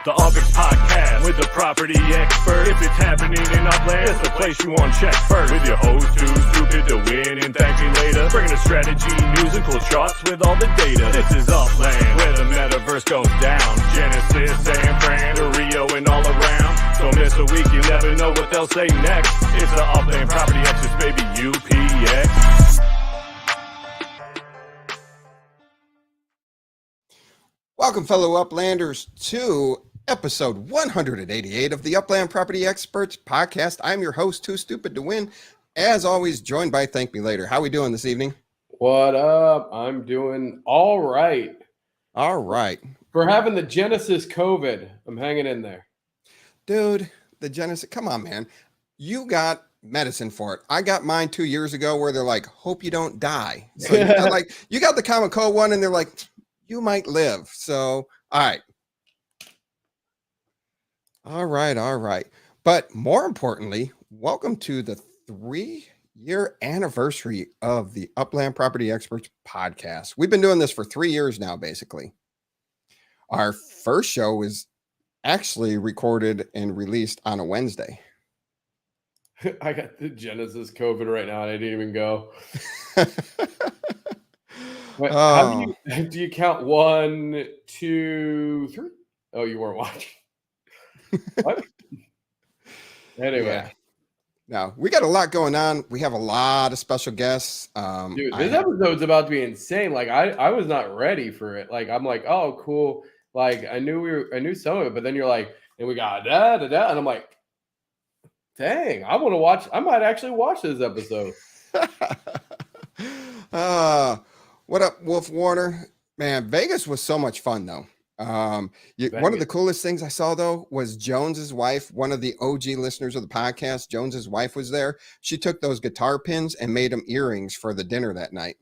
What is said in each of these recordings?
The Upland Podcast with the property expert. If it's happening in Upland, it's the place you want to check first. With your host, too stupid to win and thank me later. Bringing the strategy, news, and cool charts with all the data. This is Upland, where the metaverse goes down. Genesis, San Fran, to Rio, and all around. Don't miss a week, you never know what they'll say next. It's the Upland Property Xperts, baby, UPX. Welcome, fellow Uplanders, to episode 188 of the Upland Property Xperts podcast. I'm your host, Too Stupid to Win, as always, joined by ThankMeLater. How are we doing this evening? What up? I'm doing all right. All right. For having the Genesis COVID, I'm hanging in there. Dude, the Genesis, come on, man. You got medicine for it. I got mine 2 years ago where they're like, hope you don't die. So you got the common cold one and they're like, you might live. So, all right. All right. But more importantly, welcome to the 3-year anniversary of the Upland Property Xperts podcast. We've been doing this for 3 years now, basically. Our first show was actually recorded and released on a Wednesday. I got the Genesis COVID right now and I didn't even go. Wait, how do you count 1, 2, 3? Oh, you weren't watching. What? Anyway. Yeah. Now, we got a lot going on. We have a lot of special guests. Dude, this episode's about to be insane. Like, I was not ready for it. Like, I'm like, oh, cool. Like, I knew some of it, but then you're like, and we got and I'm like, dang, I want to watch. I might actually watch this episode. What up, Wolf Warner? Man, Vegas was so much fun, though. One of the coolest things I saw, though, was Jones's wife, one of the OG listeners of the podcast. Jones's wife was there. She took those guitar pins and made them earrings for the dinner that night.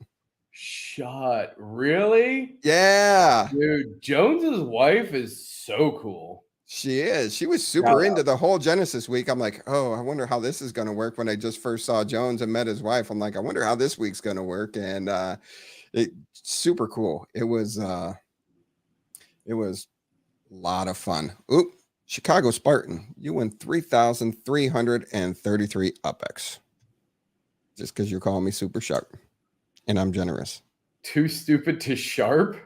Shut. Really? Yeah. Dude, Jones's wife is so cool. She is. She was super into the whole Genesis week. I'm like, oh, I wonder how this is going to work. When I just first saw Jones and met his wife, I'm like, I wonder how this week's going to work. And it super cool. It was a lot of fun. Oop, Chicago Spartan, you win 3,333 UPX. Just because you're calling me super sharp. And I'm generous. Too stupid to sharp?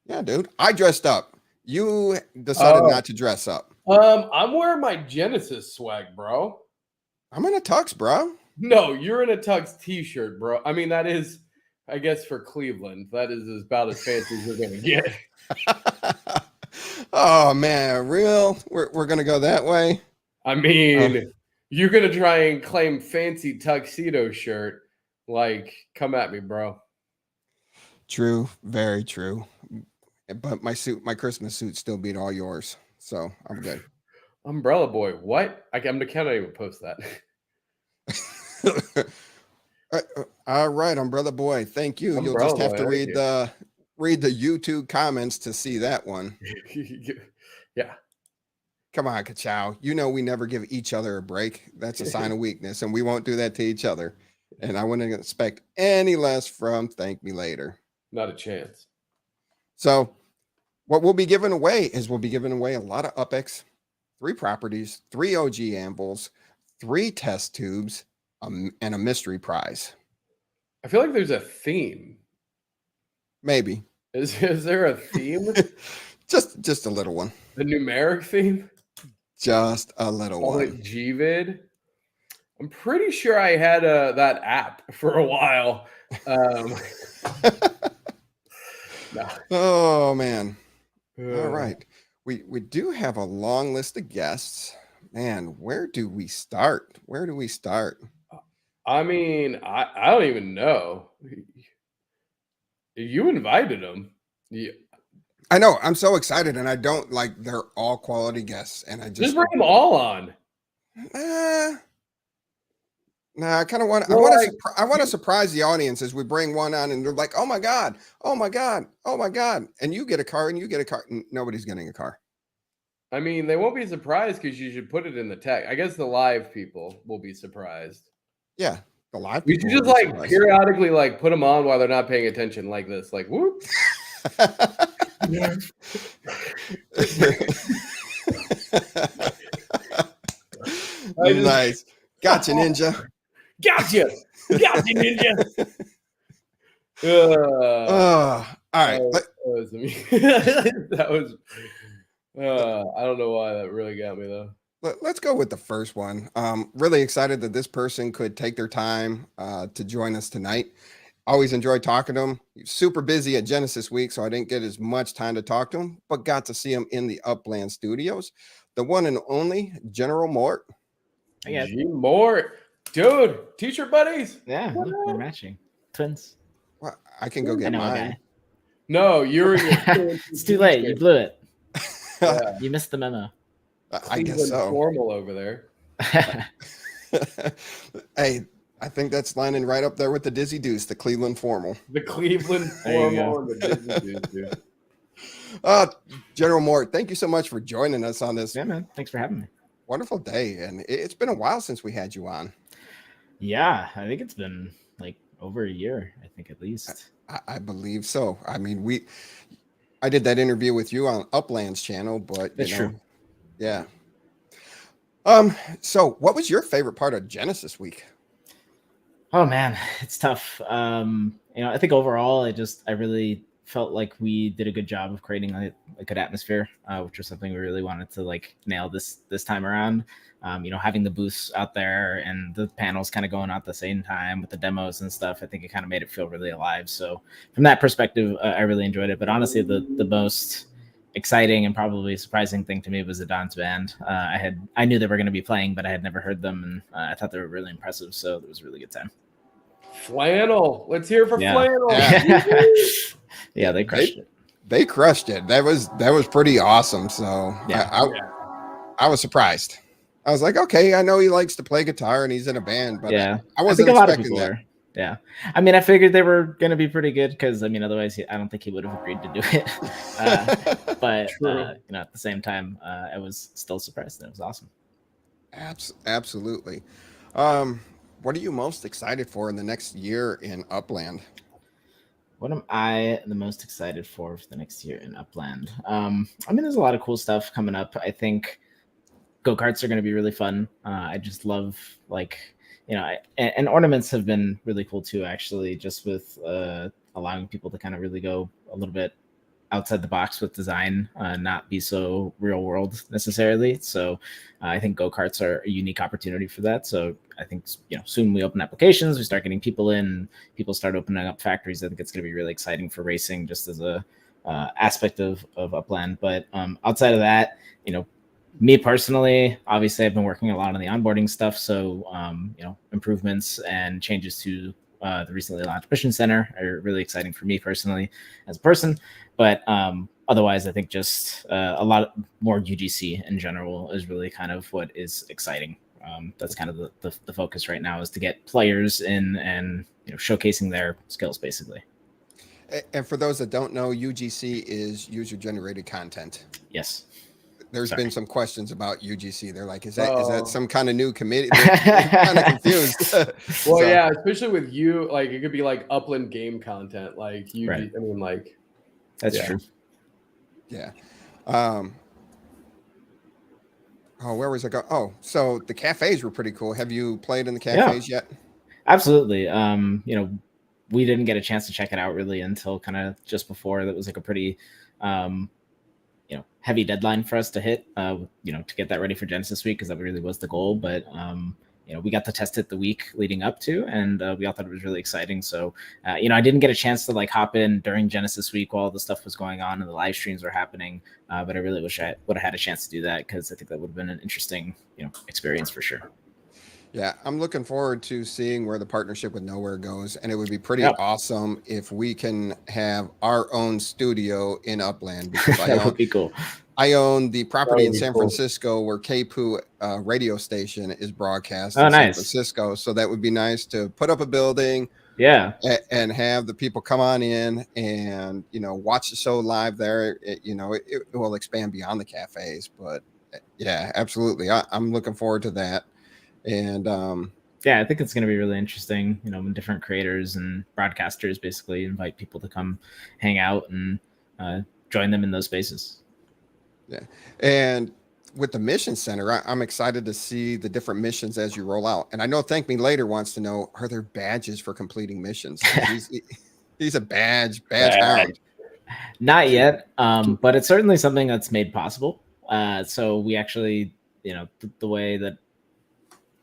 Yeah, dude. I dressed up. You decided not to dress up. I'm wearing my Genesis swag, bro. I'm in a tux, bro. No, you're in a tux t-shirt, bro. I mean, that is, I guess, for Cleveland. That is about as fancy as you're going to get. Oh, man. Real? We're going to go that way? I mean, you're going to try and claim fancy tuxedo shirt. Like, come at me, bro. True. Very true. But my Christmas suit still beat all yours. So I'm good. Umbrella boy. What? I cannot even post that. All right, Umbrella boy. Thank you. You'll just have to read the YouTube comments to see that one. Yeah. Come on, Ka-chow. You know we never give each other a break. That's a sign of weakness, and we won't do that to each other. And I wouldn't expect any less from ThankMeLater. Not a chance. So what we'll be giving away is a lot of UPX, 3 properties, 3 OG anvils, 3 test tubes, and a mystery prize. I feel like there's a theme. Maybe. Is there a theme? just a little one. A numeric theme? Just a little one. It GVid. I'm pretty sure I had that app for a while. No. Oh, man. All right. We do have a long list of guests. Man, where do we start? I mean, I don't even know. You invited them. Yeah. I know. I'm so excited, and I don't they're all quality guests, and I just bring them all on. Nah, I kind of want. I want to surprise the audience as we bring one on, and they're like, "Oh my god, oh my god, oh my god!" And you get a car, and you get a car. Nobody's getting a car. I mean, they won't be surprised because you should put it in the tag. I guess the live people will be surprised. Yeah, the live. We should just periodically put them on while they're not paying attention, like this, like whoop. Nice. Gotcha, Ninja. Gotcha, ninja. All right. That was that was. I don't know why that really got me though. Let's go with the first one. Really excited that this person could take their time to join us tonight. Always enjoy talking to him. He's super busy at Genesis Week, so I didn't get as much time to talk to him, but got to see him in the Upland studios. The one and only General Mort. G Mort, dude, teacher buddies. Yeah, look, we're matching twins. Well, I can go get mine. No, you're. It's too late. You blew it. Yeah. You missed the memo. I guess so. Formal over there. Hey, I think that's lining right up there with the Dizzy Deuce, the Cleveland Formal. The Cleveland Formal and the Dizzy Deuce, dude. General Mort, thank you so much for joining us on this. Yeah, man. Thanks for having me. Wonderful day. And it's been a while since we had you on. Yeah, I think it's been like over a year, I think at least. I believe so. I mean, I did that interview with you on Upland's channel, but That's true. Yeah. So what was your favorite part of Genesis Week? Oh man, it's tough. I think overall I really felt like we did a good job of creating a good atmosphere, which was something we really wanted to like nail this time around. Having the booths out there and the panels kind of going out at the same time with the demos and stuff, I think it kind of made it feel really alive. So from that perspective, I really enjoyed it. But honestly, the most exciting and probably surprising thing to me was the Don's band. I knew they were going to be playing, but I had never heard them, and I thought they were really impressive. So it was a really good time. Flannel. Let's hear for Flannel. Yeah, they crushed it. They crushed it. That was pretty awesome. So I was surprised. I was like, okay, I know he likes to play guitar and he's in a band, but I wasn't expecting that. Yeah. I mean, I figured they were going to be pretty good because, I mean, otherwise I don't think he would have agreed to do it. But, at the same time, I was still surprised. It was awesome. Absolutely. What are you most excited for in the next year in Upland? What am I the most excited for the next year in Upland? I mean, there's a lot of cool stuff coming up. I think go-karts are going to be really fun. I just love and ornaments have been really cool too, actually, just with allowing people to kind of really go a little bit outside the box with design, not be so real world necessarily. So I think go-karts are a unique opportunity for that. So I think, soon we open applications, we start getting people in, people start opening up factories. I think it's going to be really exciting for racing just as a aspect of Upland. But outside of that, me personally, obviously I've been working a lot on the onboarding stuff. So, improvements and changes to the recently launched Mission Center are really exciting for me personally as a person. But otherwise, I think just a lot more UGC in general is really kind of what is exciting. That's kind of the focus right now, is to get players in and showcasing their skills, basically. And for those that don't know, UGC is user-generated content. Yes. There's been some questions about UGC. They're like, is that some kind of new committee? They're kind of confused. Well, yeah, especially with you, like it could be like Upland game content, like UGC. Right. I mean, like that's true. Yeah. Where was I going? Oh, so the cafes were pretty cool. Have you played in the cafes yet? Absolutely. We didn't get a chance to check it out really until kind of just before. That was like a pretty heavy deadline for us to hit, to get that ready for Genesis Week, because that really was the goal. But, we got to test it the week leading up to, and we all thought it was really exciting. So, I didn't get a chance to like hop in during Genesis Week while the stuff was going on and the live streams were happening. But I really wish I would have had a chance to do that, because I think that would have been an interesting, experience for sure. Yeah, I'm looking forward to seeing where the partnership with Nowhere goes. And it would be pretty awesome if we can have our own studio in Upland. Because that would be cool. I own the property in San Francisco where KPOO radio station is broadcast in San Francisco. So that would be nice to put up a building. Yeah. And have the people come on in and, watch the show live there. It will expand beyond the cafes. But yeah, absolutely. I'm looking forward to that. And I think it's going to be really interesting, when different creators and broadcasters basically invite people to come hang out and join them in those spaces. Yeah. And with the mission center, I'm excited to see the different missions as you roll out. And I know Thank Me Later wants to know, are there badges for completing missions? 'Cause he's a badge Bad. hound. Not yet, but it's certainly something that's made possible. So we actually, the way that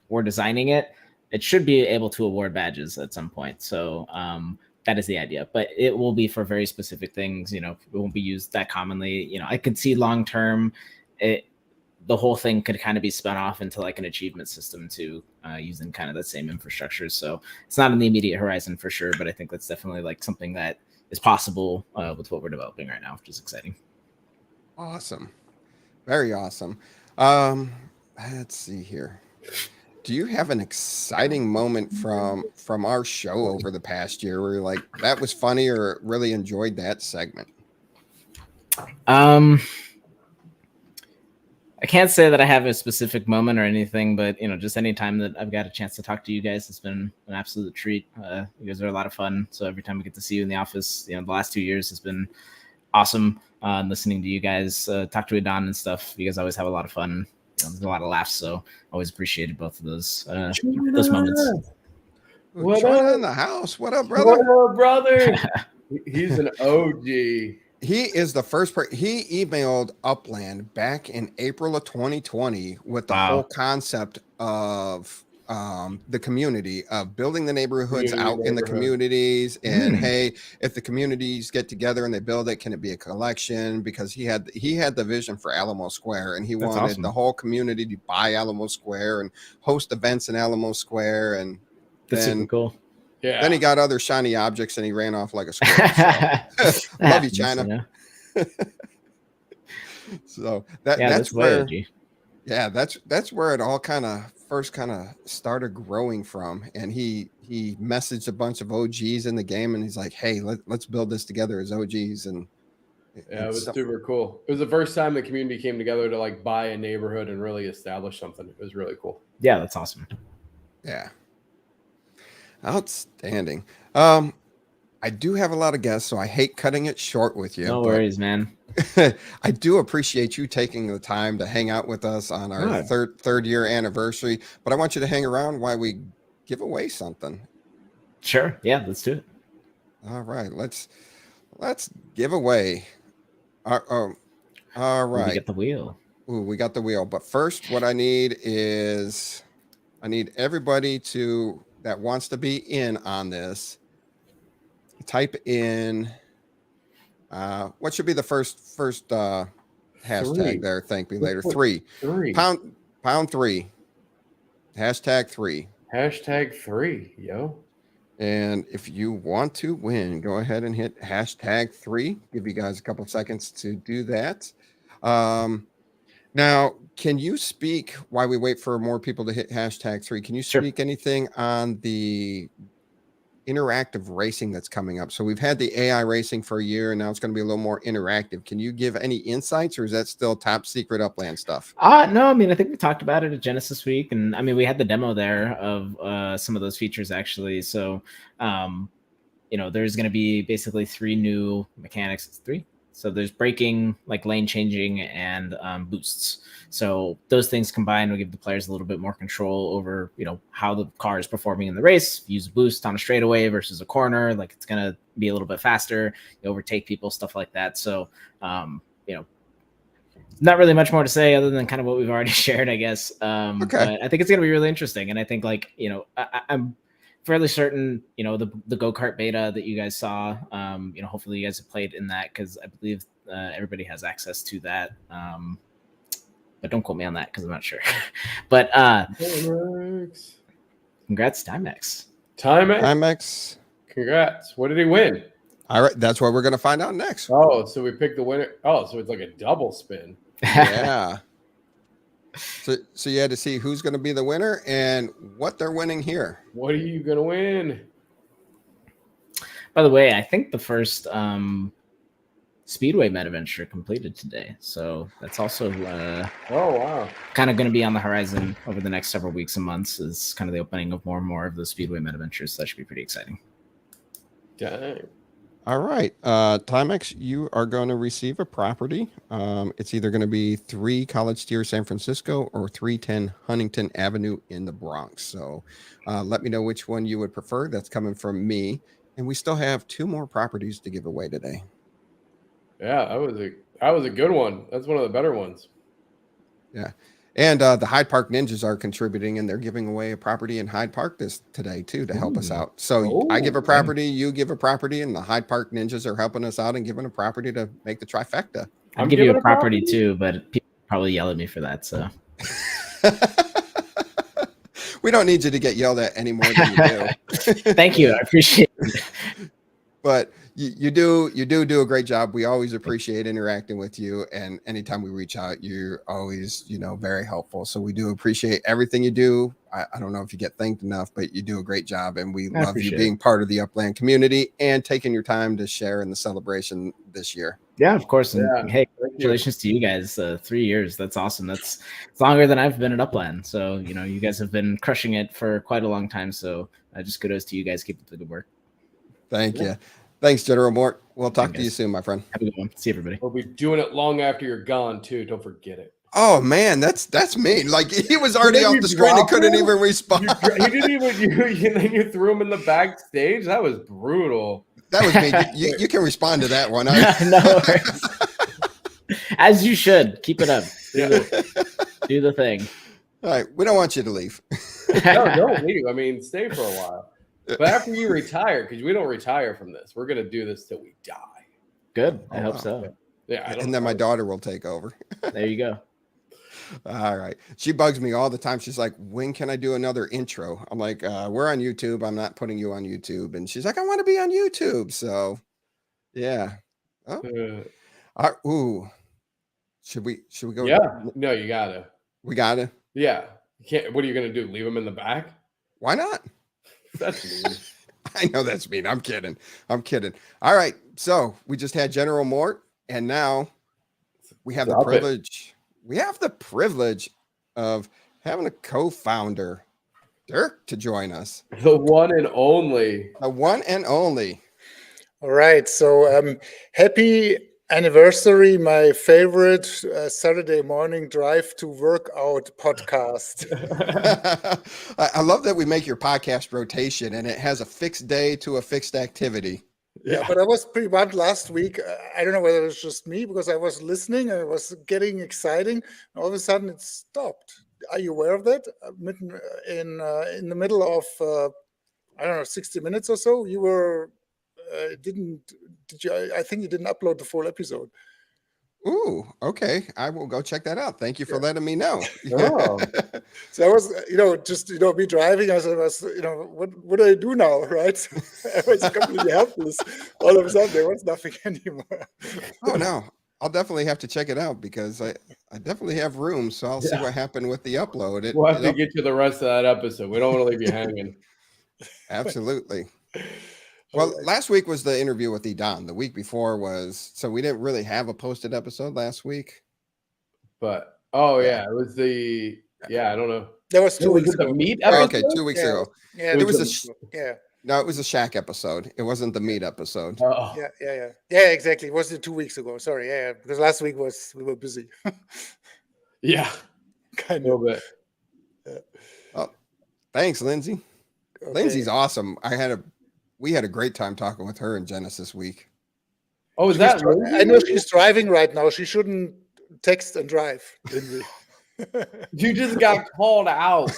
we're designing it, it should be able to award badges at some point. So that is the idea, but it will be for very specific things. It won't be used that commonly. I could see long term, the whole thing could kind of be spun off into like an achievement system too, using kind of the same infrastructure. So it's not in the immediate horizon for sure, but I think that's definitely like something that is possible with what we're developing right now, which is exciting. Awesome. Very awesome. Let's see here. Do you have an exciting moment from our show over the past year where you're like, that was funny or really enjoyed that segment? I can't say that I have a specific moment or anything, but just any time that I've got a chance to talk to you guys, it's been an absolute treat. You guys are a lot of fun. So every time we get to see you in the office, the last 2 years has been awesome. Listening to you guys talk to Adon and stuff, you guys always have a lot of fun. There's a lot of laughs, so always appreciated both of those moments. What Join up? in the house. What up, brother? What up, brother? He's an OG. He is the first person. He emailed Upland back in April of 2020 with the whole concept of the community, of building the neighborhoods out in the communities. And hey, if the communities get together and they build it, can it be a collection? Because he had the vision for Alamo Square, and he wanted the whole community to buy Alamo Square and host events in Alamo Square. And that's super cool. Yeah. Then he got other shiny objects and he ran off like a squirrel. So. Love you, China. So that's where, that's where it all first started growing from. And he messaged a bunch of OGs in the game, and he's like, "Hey, let's build this together as OGs." And it was super cool. It was the first time the community came together to like buy a neighborhood and really establish something. It was really cool. Yeah, that's awesome. Yeah. Outstanding. I do have a lot of guests, so I hate cutting it short with you. No worries, man. I do appreciate you taking the time to hang out with us on our third year anniversary, but I want you to hang around while we give away something. Sure. Yeah, let's do it. All right. Let's give away. All right. We get the wheel. Ooh, we got the wheel. But first, what I need is everybody that wants to be in on this, type in what should be the first hashtag there. Thank me later. 3 pound 3 #3 #3, yo. And if you want to win, go ahead and hit #3. Give you guys a couple seconds to do that. Now, can you speak while we wait for more people to hit #3? Can you speak anything on the interactive racing that's coming up? So we've had the AI racing for a year, and now it's going to be a little more interactive. Can you give any insights, or is that still top secret Upland stuff? No, I mean, I think we talked about it at Genesis Week, and I mean, we had the demo there of some of those features actually. So, there's going to be basically 3 new mechanics. 3. So there's braking, like lane changing, and boosts. So those things combined will give the players a little bit more control over, how the car is performing in the race. Use a boost on a straightaway versus a corner, like it's going to be a little bit faster, you overtake people, stuff like that. So, not really much more to say other than kind of what we've already shared, I guess. But I think it's going to be really interesting. And I think I'm fairly certain, the go-kart beta that you guys saw, hopefully you guys have played in that, because I believe everybody has access to that. But don't quote me on that because I'm not sure. But congrats, Timex. Timex. Congrats. What did he win? All right, that's what we're going to find out next. Oh, so we picked the winner. Oh, so it's like a double spin. Yeah. So you had to see who's going to be the winner and what they're winning here. What are you going to win? By the way, I think the first Speedway Meta Venture completed today. So that's also kind of going to be on the horizon over the next several weeks and months, is kind of the opening of more and more of the Speedway Meta Ventures. So that should be pretty exciting. Dang. All right. Timex, you are going to receive a property. It's either going to be 3 College Tier San Francisco or 310 Huntington Avenue in the Bronx. So let me know which one you would prefer. That's coming from me. And we still have 2 more properties to give away today. Yeah, that was a good one. That's one of the better ones. Yeah. And the Hyde Park Ninjas are contributing, and they're giving away a property in Hyde Park today too to help us out. So I give a property, you give a property, and the Hyde Park Ninjas are helping us out and giving a property to make the trifecta. I'd give you a property too, but people probably yell at me for that. So we don't need you to get yelled at any more than you do. Thank you. I appreciate it. But you do a great job. We always appreciate interacting with you, and anytime we reach out, you're always, very helpful. So we do appreciate everything you do. I don't know if you get thanked enough, but you do a great job, and we love you being part of the Upland community and taking your time to share in the celebration this year. Yeah, of course. And hey, congratulations to you guys. 3 years. That's awesome. It's longer than I've been at Upland. So, you guys have been crushing it for quite a long time. So just kudos to you guys. Keep up the good work. Thank you. Thanks, General Mort. We'll talk to you soon, my friend. Have a good one. See everybody. We'll be doing it long after you're gone too. Don't forget it. Oh man, that's mean. Like he was already off the screen and couldn't even respond. You didn't even you threw him in the backstage. That was brutal. That was me. You can respond to that one. No worries. As you should. Keep it up. Do the thing. All right. We don't want you to leave. No, don't leave. I mean, stay for a while. But after you retire, because we don't retire from this, we're going to do this till we die. Good. I hope so. Yeah. And then my daughter will take over. There you go. All right. She bugs me all the time. She's like, when can I do another intro? I'm like, we're on YouTube. I'm not putting you on YouTube. And she's like, I want to be on YouTube. So yeah. Oh. Ooh. Should we go? Yeah. No, you gotta. We gotta. Yeah. You can't. What are you gonna do? Leave him in the back? Why not? That's mean. I know that's mean. I'm kidding. All right. So we just had General Mort, and now we have the privilege. We have the privilege of having a co-founder, Dirk, to join us. The one and only. The one and only. All right. So happy anniversary, my favorite Saturday morning drive to workout podcast. I love that we make your podcast rotation and it has a fixed day to a fixed activity. Yeah, but I was pretty bummed last week. I don't know whether it's just me because I was listening and it was getting exciting. And all of a sudden it stopped. Are you aware of that? In the middle of, 60 minutes or so, you were... I think you didn't upload the full episode. Ooh, okay. I will go check that out. Thank you for letting me know. Oh. So I was, me driving. I was, what do I do now, right? I was completely helpless. All of a sudden, there was nothing anymore. Oh no, I'll definitely have to check it out because I definitely have room. So I'll see what happened with the upload. We'll have to get you the rest of that episode. We don't want to leave you hanging. Absolutely. Well, last week was the interview with Edan. The week before so we didn't really have a posted episode last week. But it was I don't know. That was 2 weeks ago. The meat episode? Okay, 2 weeks ago. Yeah, it was No, it was a Shaq episode. It wasn't the meat episode. Oh. Yeah, exactly. It was 2 weeks ago. Sorry, because last week we were busy. Yeah, kind of. A little bit. Yeah. Oh, thanks, Lindsay. Okay. Lindsay's awesome. We had a great time talking with her in Genesis week. Oh, is that? I know she's driving right now. She shouldn't text and drive. You just got called out.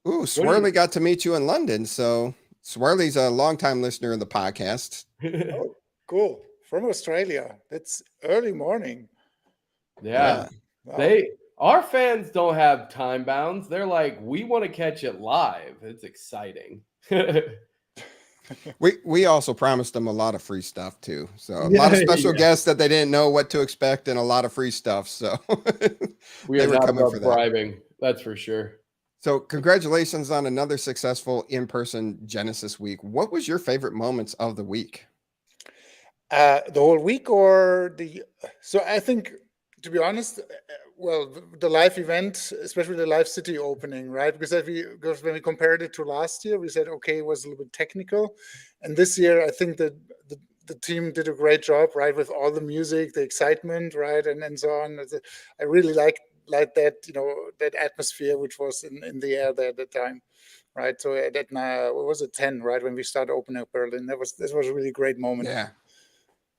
Swirly got to meet you in London. So Swirly's a longtime listener of the podcast. Oh, cool. From Australia. It's early morning. Yeah. Wow. Our fans don't have time bounds. They're like, we want to catch it live. It's exciting. We also promised them a lot of free stuff too. So a lot of special guests that they didn't know what to expect and a lot of free stuff. So we are not about bribing. That's for sure. So congratulations on another successful in-person Genesis week. What was your favorite moments of the week? The whole week so I think, to be honest, well, the live event, especially the live city opening, right? Because when we compared it to last year, we said, okay, it was a little bit technical. And this year, I think that the team did a great job, right? With all the music, the excitement, right? And so on. I really like that, that atmosphere, which was in the air there at the time. Right. So that what was it, 10, right? When we started opening up Berlin. This was a really great moment. Yeah.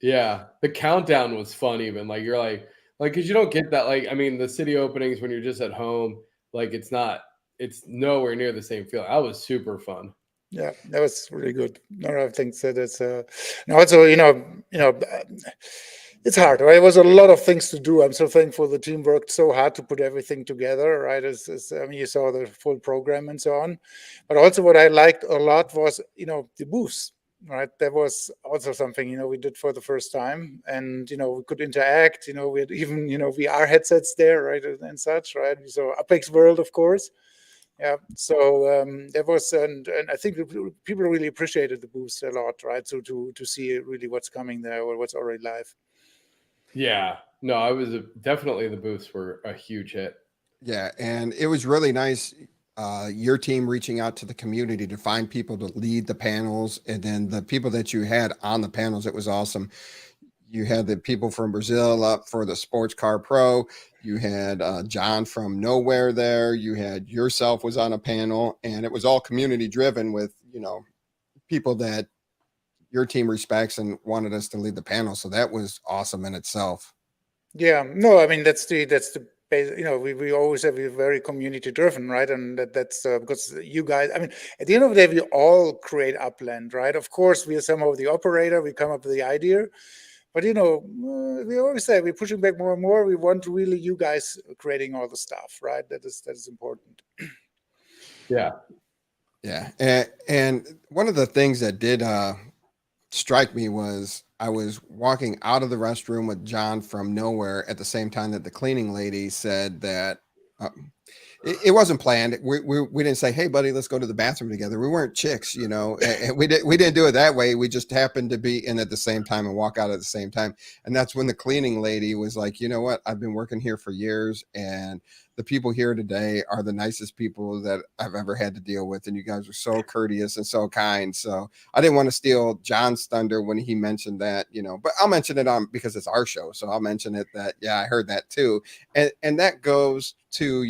Yeah. The countdown was fun even. Like you're like, because you don't get that. Like, I mean, the city openings when you're just at home, like it's nowhere near the same feel. That was super fun. Yeah, that was really good. No, I think that it's also, it's hard, right? It was a lot of things to do. I'm so thankful the team worked so hard to put everything together, right? I mean, you saw the full program and so on. But also what I liked a lot was, the booths, right? That was also something, we did for the first time. And, we could interact, we had even, VR headsets there, right? And such, right? So Apex World, of course. Yeah, so that was, and I think people really appreciated the boost a lot, right? So to see really what's coming there or what's already live. Yeah, no, I was definitely the boosts were a huge hit. Yeah, and it was really nice. Your team reaching out to the community to find people to lead the panels, and then the people that you had on the panels, it was awesome. You had the people from Brazil up for the Sports Car Pro. You had John from Nowhere there. You had yourself was on a panel, and it was all community driven with, people that your team respects and wanted us to lead the panel. So that was awesome in itself. Yeah, no, I mean, that's the base, we always have a very community driven, right? And that's because you guys, I mean, at the end of the day, we all create Upland, right? Of course, we are somehow the operator, we come up with the idea. But we always say we're pushing back more and more. We want really you guys creating all the stuff, right? That is important. Yeah. Yeah. And one of the things that did strike me was I was walking out of the restroom with John from Nowhere at the same time that the cleaning lady said that it wasn't planned. We didn't say, "Hey, buddy, let's go to the bathroom together." We weren't chicks, and we didn't do it that way. We just happened to be in at the same time and walk out at the same time. And that's when the cleaning lady was like, "You know what? I've been working here for years, and the people here today are the nicest people that I've ever had to deal with. And you guys are so courteous and so kind." So I didn't want to steal John's thunder when he mentioned that, but I'll mention it on because it's our show. So I'll mention it that, yeah, I heard that too. And that goes to,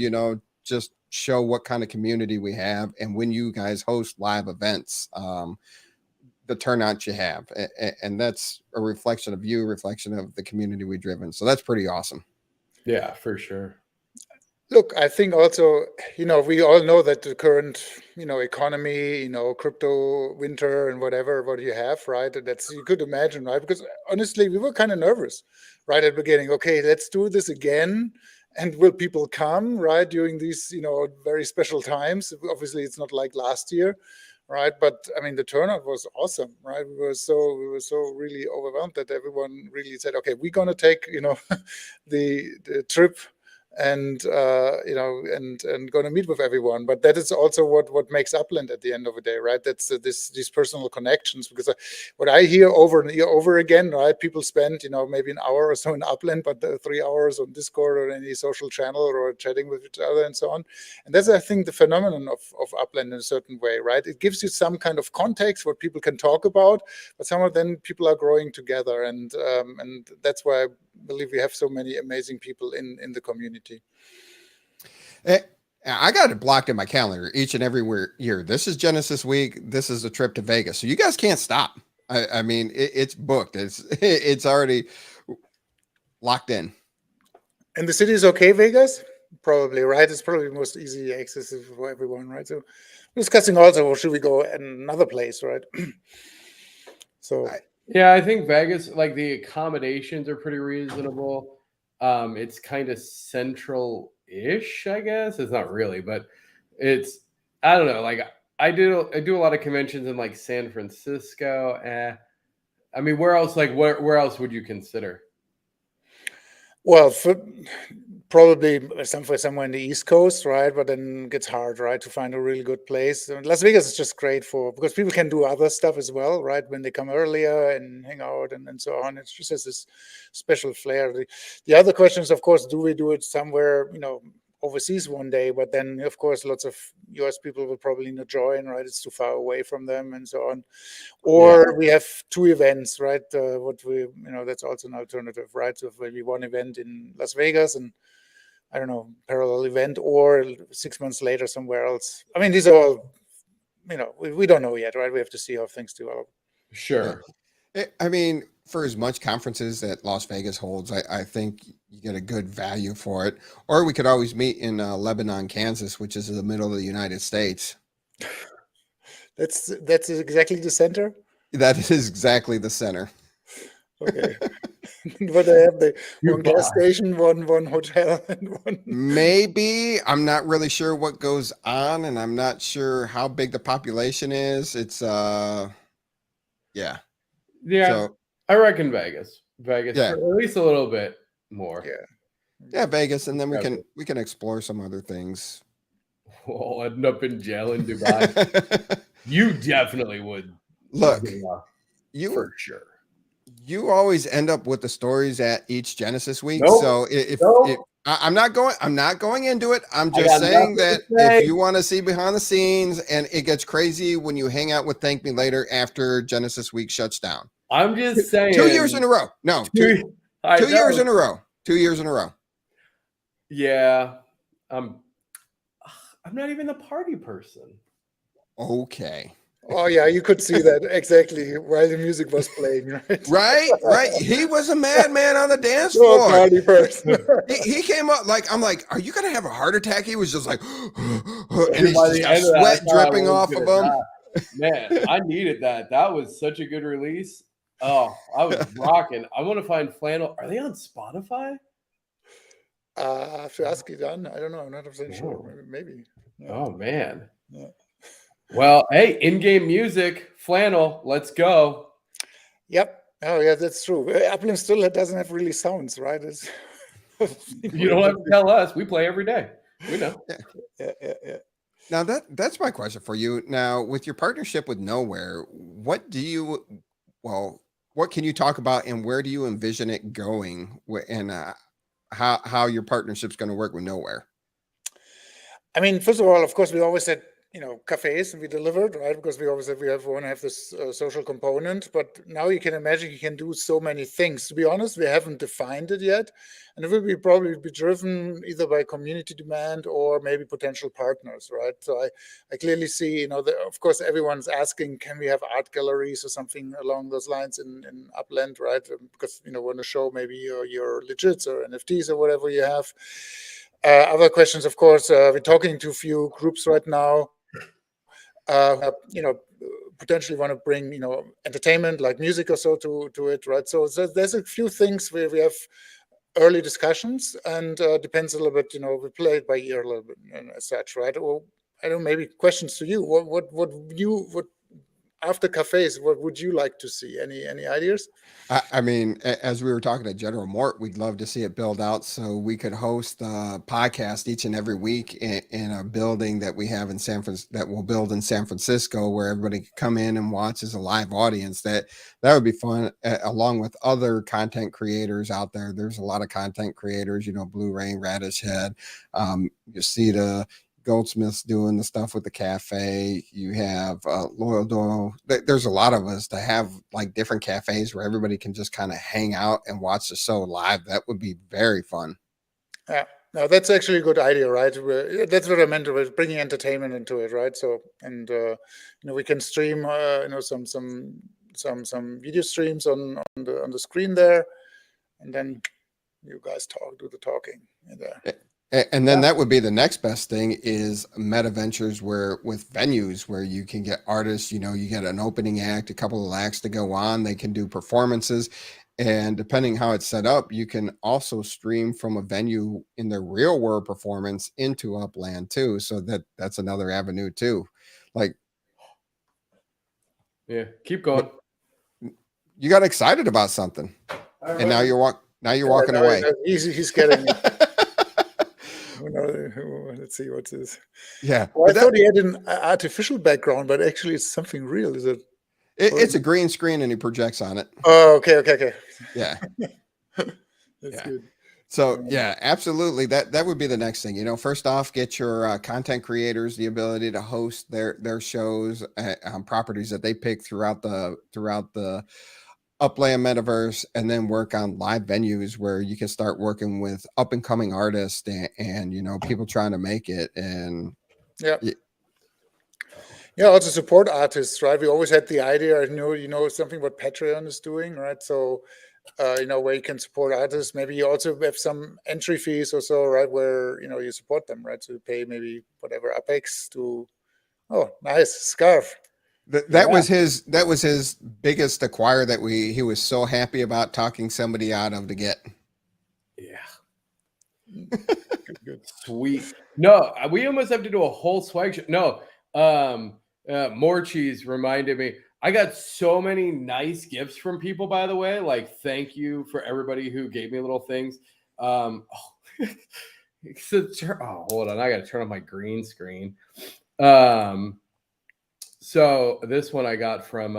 just show what kind of community we have. And when you guys host live events, the turnout you have, and that's a reflection of you, reflection of the community we driven. So that's pretty awesome. Yeah, for sure. Look, I think also, we all know that the current, economy, crypto winter and whatever, what you have, right? That's, you could imagine, right? Because honestly, we were kind of nervous, right, at the beginning. Okay, let's do this again. And will people come, right, during these, very special times? Obviously, it's not like last year, right? But I mean, the turnout was awesome, right? We were so really overwhelmed that everyone really said, okay, we're gonna take, the trip and and going to meet with everyone. But that is also what makes Upland at the end of the day, right? That's these personal connections. Because what I hear over and over again, right? People spend maybe an hour or so in Upland, but 3 hours on Discord or any social channel or chatting with each other and so on. And that's, I think, the phenomenon of Upland in a certain way, right? It gives you some kind of context what people can talk about, but somehow then people are growing together, and that's why I believe we have so many amazing people in the community. I got it blocked in my calendar each and every year. This is Genesis week. This is a trip to Vegas. So you guys can't stop. I mean, it's booked. It's already locked in. And the city is okay, Vegas? Probably, right? It's probably the most easy accessible for everyone, right? So we're discussing also, should we go another place, right? So yeah, I think Vegas, like the accommodations are pretty reasonable. It's kind of central-ish, I guess. It's not really, but it's, I don't know. Like I do a lot of conventions in like San Francisco. I mean, where else? Like where else would you consider? Well, probably somewhere in the East Coast, right? But then it gets hard, right, to find a really good place. And Las Vegas is just great because people can do other stuff as well, right? When they come earlier and hang out and so on, it just has this special flair. The other question is, of course, do we do it somewhere, overseas one day? But then, of course, lots of US people will probably not join, right? It's too far away from them and so on. Or we have 2 events, right? That's also an alternative, right? So maybe one event in Las Vegas and I don't know, parallel event, or 6 months later somewhere else. I mean, these are all, we don't know yet, right? We have to see how things develop. Sure. I mean, for as much conferences that Las Vegas holds, I think you get a good value for it. Or we could always meet in Lebanon, Kansas, which is in the middle of the United States. That's exactly the center? That is exactly the center. Okay. But they have one gas station, one hotel, and one. Maybe. I'm not really sure what goes on, and I'm not sure how big the population is. It's yeah. Yeah. So, I reckon Vegas. Yeah. For at least a little bit more. Yeah, Vegas, and then we can explore some other things. We'll end up in jail in Dubai. You definitely would. Look, for sure. You always end up with the stories at each Genesis week. Nope. So if I'm not going into it. I'm just saying that if you want to see behind the scenes, and it gets crazy when you hang out with ThankMeLater after Genesis week shuts down. I'm just saying. 2 years in a row. No, two years in a row. 2 years in a row. Yeah. I'm not even a party person. Okay. Oh yeah, you could see that exactly while the music was playing, right? Right. He was a madman on the dance floor. Party person. he came up I'm like, are you gonna have a heart attack? He was just like, and he's By just the got end of that, sweat I thought I dripping was off of him. Man, I needed that. That was such a good release. Oh, I was rocking. I want to find Flannel. Are they on Spotify? I have to ask you, Don. I don't know. I'm not 100% sure. Maybe. Yeah. Oh man. Yeah. Well, hey, in-game music, Flannel, let's go. Yep. Oh, yeah, that's true. Upland still doesn't have really sounds, right? You don't have to tell us. We play every day. We know. Yeah. Now that's my question for you. Now, with your partnership with Nowhere, what can you talk about, and where do you envision it going, and how your partnership's going to work with Nowhere? I mean, first of all, of course, we always said, cafes, and we delivered, right? Because we always said we want to have this social component. But now you can imagine you can do so many things. To be honest, we haven't defined it yet. And it will probably be driven either by community demand or maybe potential partners, right? So I clearly see, of course, everyone's asking, can we have art galleries or something along those lines in Upland, right? Because, want to show maybe your legits or NFTs or whatever you have. Other questions, of course, we're talking to a few groups right now. Potentially want to bring, entertainment like music or so to it, right? So there's a few things where we have early discussions, and depends a little bit, we play it by ear a little bit as such, right? Or I don't know, maybe questions to you. What after cafes, what would you like to see? Any ideas? I mean, as we were talking to General Mort, we'd love to see it build out so we could host a podcast each and every week in a building that we have in that we'll build in San Francisco, where everybody can come in and watch as a live audience. That would be fun, along with other content creators out there. There's a lot of content creators, Blue Rain, Radish Head, you see the Goldsmiths doing the stuff with the cafe. You have Loyal Doyle. There's a lot of us to have like different cafes where everybody can just kind of hang out and watch the show live. That would be very fun. Yeah, no, that's actually a good idea, right? That's what I meant with bringing entertainment into it, right? So, and we can stream, some video streams on the screen there, and then you guys do the talking in there. And then that would be the next best thing, is meta ventures with venues where you can get artists, you get an opening act, a couple of acts to go on. They can do performances. And depending how it's set up, you can also stream from a venue in their real world performance into Upland too. So that's another avenue too. Like, yeah, keep going. You got excited about something, and now you're walking away. He's getting it. Let's see what's this. Yeah. Well, I But thought he had an artificial background, but actually it's something real. Is it? it's a green screen and he projects on it. Oh, okay. Yeah. That's Yeah. good. So yeah, absolutely. That would be the next thing. First off, get your content creators the ability to host their shows on properties that they pick throughout the Upland metaverse, and then work on live venues where you can start working with up and coming artists and people trying to make it. And Yeah. Yeah, also support artists, right? We always had the idea, something what Patreon is doing, right? So, where you can support artists. Maybe you also have some entry fees or so, right? Where, you support them, right? So you pay maybe whatever Apex to, oh, nice scarf. that was his biggest acquire that he was so happy about talking somebody out of to get. Yeah. Good. Sweet. No, we almost have to do a whole swag show. No, more cheese reminded me. I got so many nice gifts from people, by the way. Like, thank you for everybody who gave me little things. Hold on. I got to turn on my green screen. So this one I got from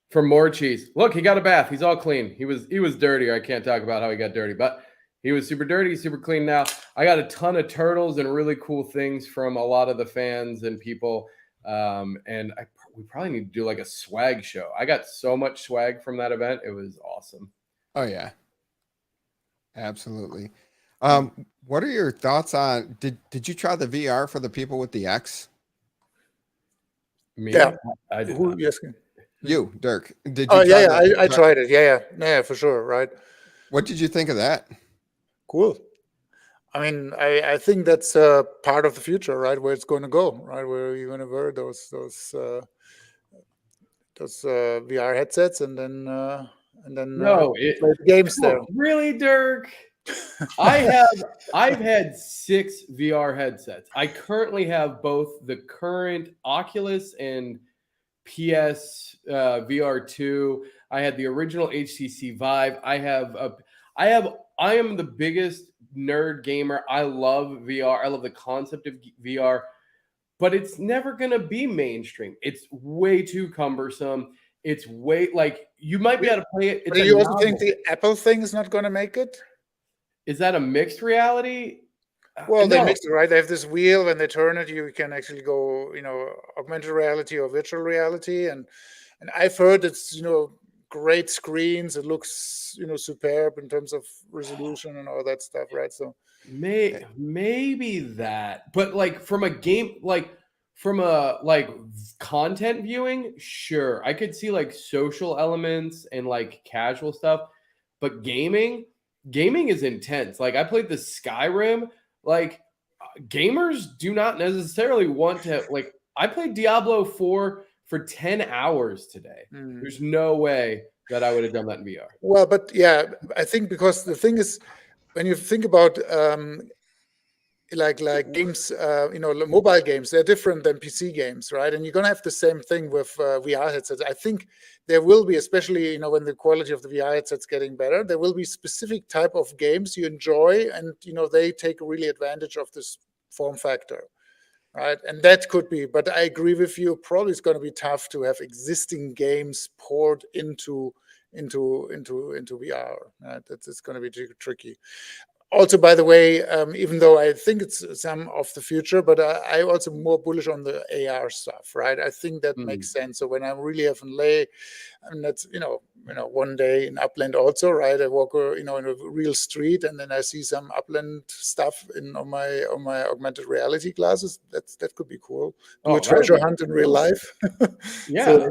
from More Cheese. Look, he got a bath. He's all clean. He was dirty. I can't talk about how he got dirty, but he was super dirty, super clean now. I got a ton of turtles and really cool things from a lot of the fans and people. And we probably need to do like a swag show. I got so much swag from that event. It was awesome. Oh yeah, absolutely. What are your thoughts on? Did you try the VR for the people with the X? Me? Yeah. I did. Who, yes. You, Dirk. Did you? Oh, try yeah. I tried it. Yeah, for sure. Right. What did you think of that? Cool. I mean, I think that's part of the future, right? Where it's going to go, right? Where you're going to wear those VR headsets and then play the games there. Really, Dirk? I've had 6 VR headsets. I currently have both the current Oculus and PS VR2. I had the original HTC Vive. I am the biggest nerd gamer. I love VR. I love the concept of VR, but it's never going to be mainstream. It's way too cumbersome. It's way you might be able to play it. But do you also think the Apple thing is not going to make it? Is that a mixed reality? Well, they mix it, right? They have this wheel. When they turn it, you can actually go, augmented reality or virtual reality. And I've heard it's, great screens. It looks, superb in terms of resolution and all that stuff, right? So maybe that, but from a game, from a content viewing, sure, I could see social elements and casual stuff, but gaming is intense. I played the Skyrim. Gamers do not necessarily want to I played Diablo 4 for 10 hours today. There's no way that I would have done that in VR. Well, but yeah, I think because the thing is, when you think about games, mobile games, they're different than PC games, right? And you're gonna have the same thing with VR headsets. I think there will be, especially when the quality of the VR headset's getting better, there will be specific type of games you enjoy, and they take really advantage of this form factor, right? And that could be. But I agree with you. Probably it's going to be tough to have existing games poured into VR. Right? It's going to be tricky. Also, by the way, even though I think it's some of the future, but I also more bullish on the AR stuff, right? I think that makes sense. So when I really have and that's one day in Upland also, right? I walk in a real street, and then I see some Upland stuff on my augmented reality glasses. That could be cool. Do a treasure hunt in real life. Yeah.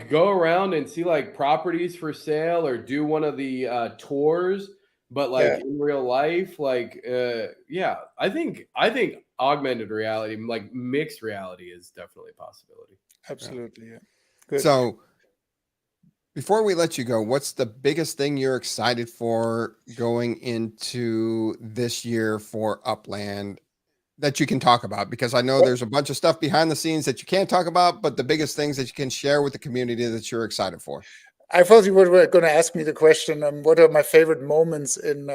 Go around and see properties for sale, or do one of the tours. But in real life, I think augmented reality, mixed reality, is definitely a possibility. Absolutely, yeah. Good. So before we let you go, what's the biggest thing you're excited for going into this year for Upland that you can talk about? Because I know there's a bunch of stuff behind the scenes that you can't talk about, but the biggest things that you can share with the community that you're excited for. I thought you were going to ask me the question, what are my favorite moments in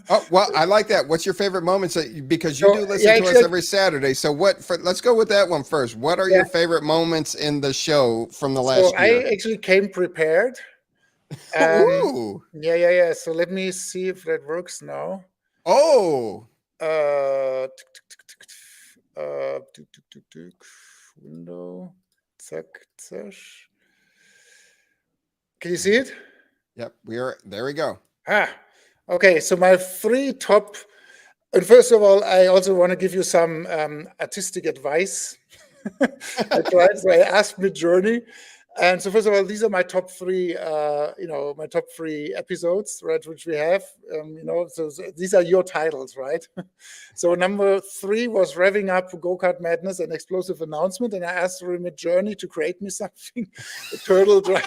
Oh, well, I like that. What's your favorite moments? Because you So, do listen yeah, to us actually- every Saturday. So let's go with that one first. What are your favorite moments in the show from the last I year? actually came prepared. Ooh. Yeah. So let me see if that works now. Oh. Window. Zack. Can you see it? Yep. There we go. Okay. So my three top. And first of all, I also want to give you some artistic advice. I tried. So I asked Midjourney. And so first of all, these are my top three, my top three episodes, right, which we have, so these are your titles, right? So number 3 was Revving Up Go-Kart Madness and Explosive Announcement. And I asked Midjourney to create me something, a turtle drive.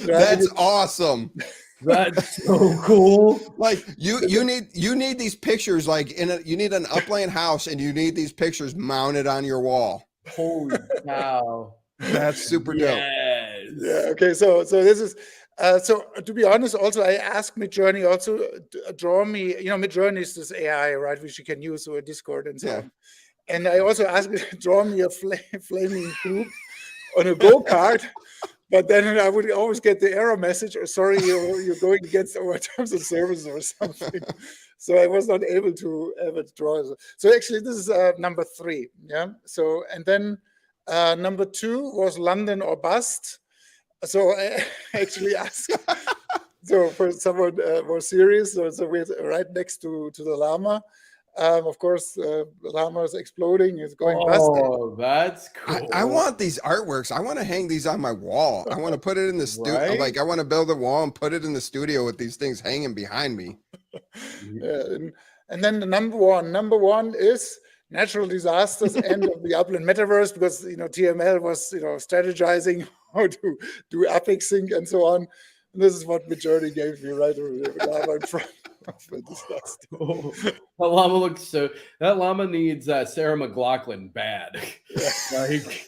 That's awesome. That's so cool. Like you need these pictures like you need an Upland house and you need these pictures mounted on your wall. Holy cow. That's super dope. Yes. Yeah. Okay. So this is. So to be honest, also I asked Midjourney also draw me. Midjourney is this AI, right, which you can use through Discord and so on. And I also asked it to draw me a flaming group on a go-kart. But then I would always get the error message, or sorry, you're going against our terms of service or something. So I was not able to ever draw. So actually, this is number 3. Yeah. So and then number 2 was London or Bust. So I actually asked. So for someone more serious, so we're right next to the llama. Of course, the llama is exploding. It's going bust. Oh, that's cool. I want these artworks. I want to hang these on my wall. I want to put it in the studio. Right? Like I want to build a wall and put it in the studio with these things hanging behind me. And then the number one is natural disasters, end of the Upland metaverse, because TML was strategizing how to do epic sync and so on. And this is what Midjourney gave me right in front of the disaster. Oh, that llama looks so. That llama needs Sarah McLachlan bad. Like,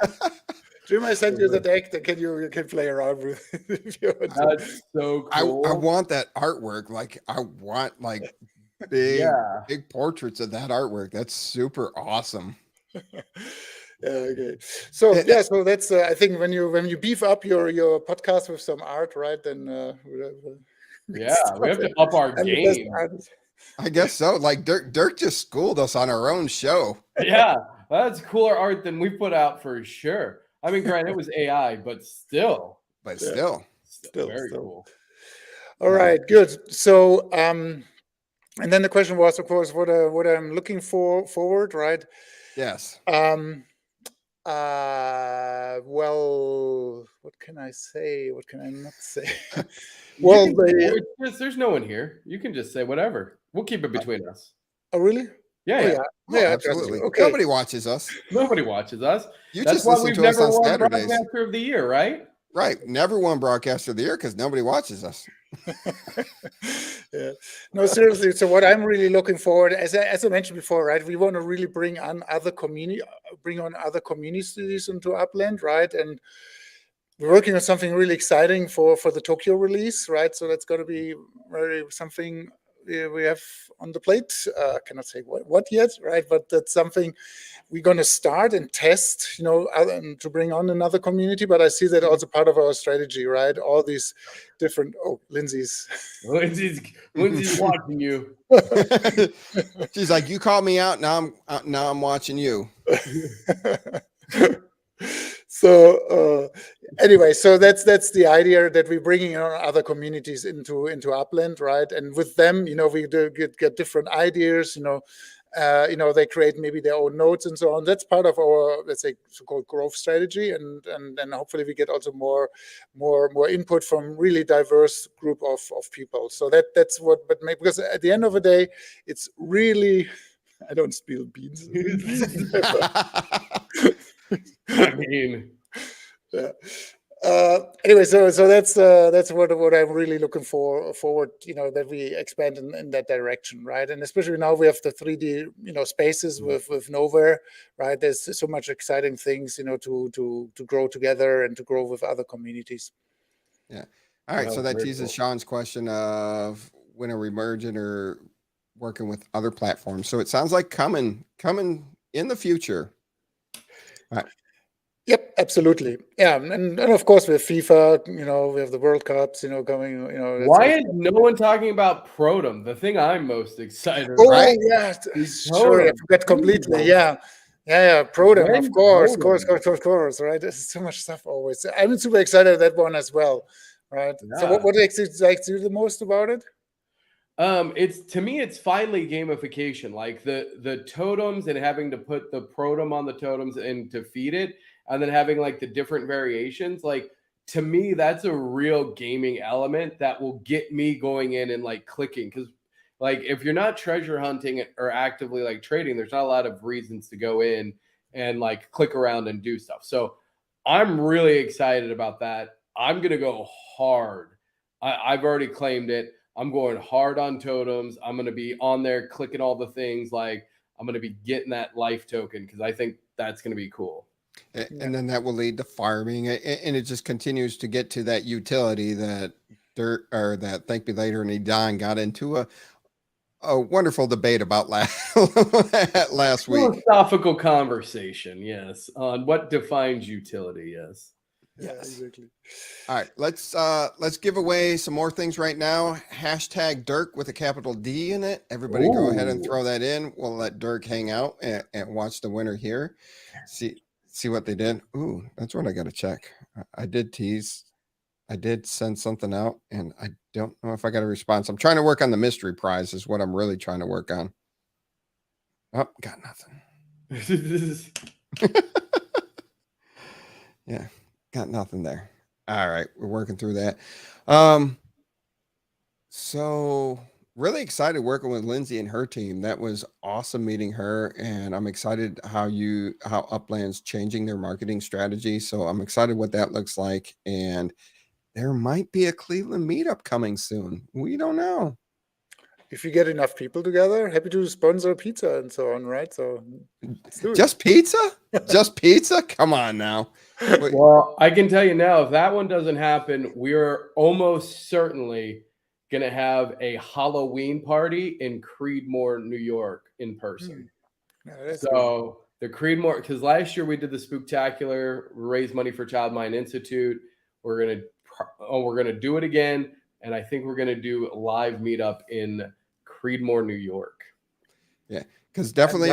Jim, I sent you the deck that you can play around with. If you want to. that's so cool. I want that artwork. Like I want like big portraits of that artwork. That's super awesome. Okay. So so that's I think when you beef up your podcast with some art, right? Then we have to up our game. I guess so. Like Dirk just schooled us on our own show. Yeah, that's cooler art than we put out for sure. I mean, granted, it was AI, but still. Still Very cool. All right, good. So and then the question was, of course, what I'm looking forward, right? Yes. Well, what can I say? What can I not say? Well, there's no one here. You can just say whatever. We'll keep it between us. Oh, really? Yeah. Absolutely. Okay. Nobody watches us. Nobody watches us. You That's just why listen we've to us never on won Saturdays. Broadcaster of the Year, right? Right. Never won Broadcaster of the Year because nobody watches us. Yeah. No, seriously. So what I'm really looking forward, as I mentioned before, right? We want to really bring on other communities into Upland, right? And we're working on something really exciting for the Tokyo release, right? So that's going to be something we have on the plate. Cannot say what yet, right? But that's something we're going to start and test, and to bring on another community. But I see that also part of our strategy, right? All these different. Oh, Lindsay's watching you. She's like, you called me out. Now I'm watching you. So anyway, so that's the idea, that we're bringing on other communities into Upland, right? And with them, we do get different ideas. They create maybe their own nodes and so on. That's part of our, let's say, so-called growth strategy, and then hopefully we get also more input from really diverse group of people. So that's what. But because at the end of the day, it's really, I don't spill beans. I mean, yeah. Anyway, so that's what I'm really looking forward. That we expand in that direction, right? And especially now we have the 3D, spaces with Nowhere, right? There's so much exciting things, to grow together and to grow with other communities. Yeah. All right. That So was that very teases cool. Sean's question of when are we merging or working with other platforms. So it sounds like coming in the future. All right. Yep, absolutely. Yeah, and of course we have FIFA. We have the World Cups. Coming. That's Why also. is no one talking about Protum? The thing I'm most excited Oh about Right. yeah, is sorry, I Totem. forgot completely. Yeah, yeah. Protem, of When course, Totem? of course. Right, there's so much stuff always. I'm super excited at that one as well. Right. So Yeah. what excites you the most about it? It's to me, it's finally gamification. Like the totems and having to put the Protum on the totems and to feed it, and then having like the different variations. Like to me, that's a real gaming element that will get me going in and like clicking. Because like if you're not treasure hunting or actively like trading, there's not a lot of reasons to go in and like click around and do stuff. So I'm really excited about that. I'm gonna go hard. I've already claimed it. I'm going hard on totems. I'm going to be on there clicking all the things. Like I'm going to be getting that life token because I think that's going to be cool. And then that will lead to farming, and it just continues to get to that utility that Dirt or that ThankMeLater and Edon got into a wonderful debate about last week. Philosophical conversation, yes, on what defines utility. Yes. Yeah, Yes. exactly. All right, let's give away some more things right now. Hashtag Dirk with a capital D in it. Everybody go ahead and Ooh. throw that in. We'll let Dirk hang out and watch the winner here. See what they did. Ooh, that's what I got to check. I did tease. I did send something out, and I don't know if I got a response. I'm trying to work on the mystery prize is what I'm really trying to work on. Oh, got nothing. Yeah, got nothing there. All right, we're working through that. So really excited working with Lindsay and her team. That was awesome meeting her, and I'm excited how Upland's changing their marketing strategy. So I'm excited what that looks like, and there might be a Cleveland meetup coming soon. We don't know. If you get enough people together, happy to sponsor pizza and so on, right? So let's do it. Just pizza? Just pizza? Come on now. Wait, Well, I can tell you now, if that one doesn't happen, we're almost certainly going to have a Halloween party in Creedmoor, New York in person. Yeah, that's good. So the Creedmoor, because last year we did the Spooktacular, raise money for Child Mind Institute. We're gonna do it again, and I think we're gonna do a live meetup in Creedmoor, New York. yeah, because definitely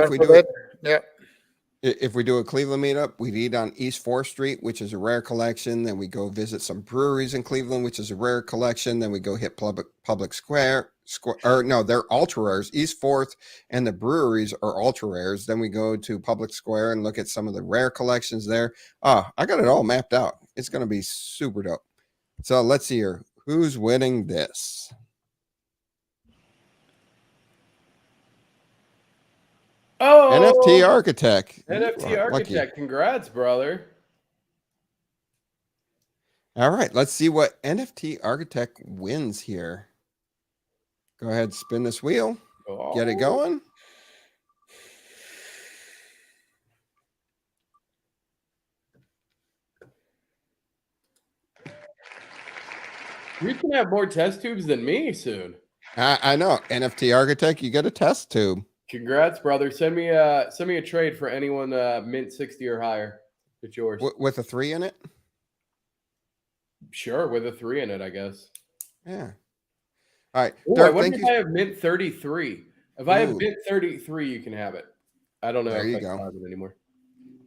if we do a Cleveland meetup, we'd eat on East 4th Street, which is a rare collection. Then we go visit some breweries in Cleveland, which is a rare collection. Then we go hit Public Square, or no, they're ultra rares. East 4th and the breweries are ultra rares. Then we go to Public Square and look at some of the rare collections there. I got it all mapped out. It's going to be super dope. So let's see here. Who's winning this? Oh, NFT Architect. NFT Architect. Lucky. Congrats, brother. All right, let's see what NFT Architect wins here. Go ahead, spin this wheel. Get it going. You can have more test tubes than me soon. I know. NFT Architect, you get a test tube. Congrats, brother. Send me a trade for anyone mint 60 or higher. It's yours. With a 3 in it? Sure, with a 3 in it, I guess. Yeah. All right. Ooh, Dirk, I wonder if I have mint 33. If I have Ooh. mint 33, you can have it. I don't know There if you I can go. have it anymore.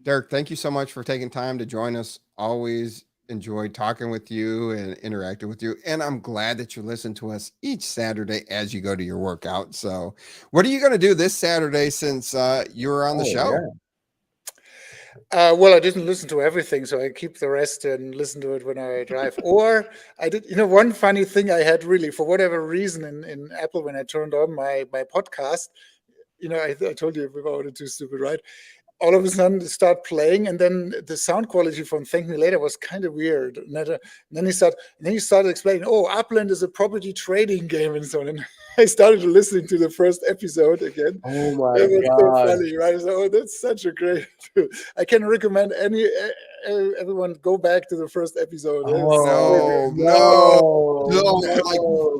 Dirk, thank you so much for taking time to join us. Always enjoyed talking with you and interacting with you. And I'm glad that you listen to us each Saturday as you go to your workout. So what are you going to do this Saturday since you were on the show? Yeah. Well, I didn't listen to everything, so I keep the rest and listen to it when I drive. Or I did, one funny thing I had really, for whatever reason in Apple, when I turned on my podcast, I told you about it, too stupid, right? All of a sudden start playing, and then the sound quality from ThankMeLater was kind of weird. And then he started explaining, Upland is a property trading game and so on. And I started listening to the first episode again. Oh my It was god. so funny, right? So that's such a great. I can recommend everyone go back to the first episode. Like,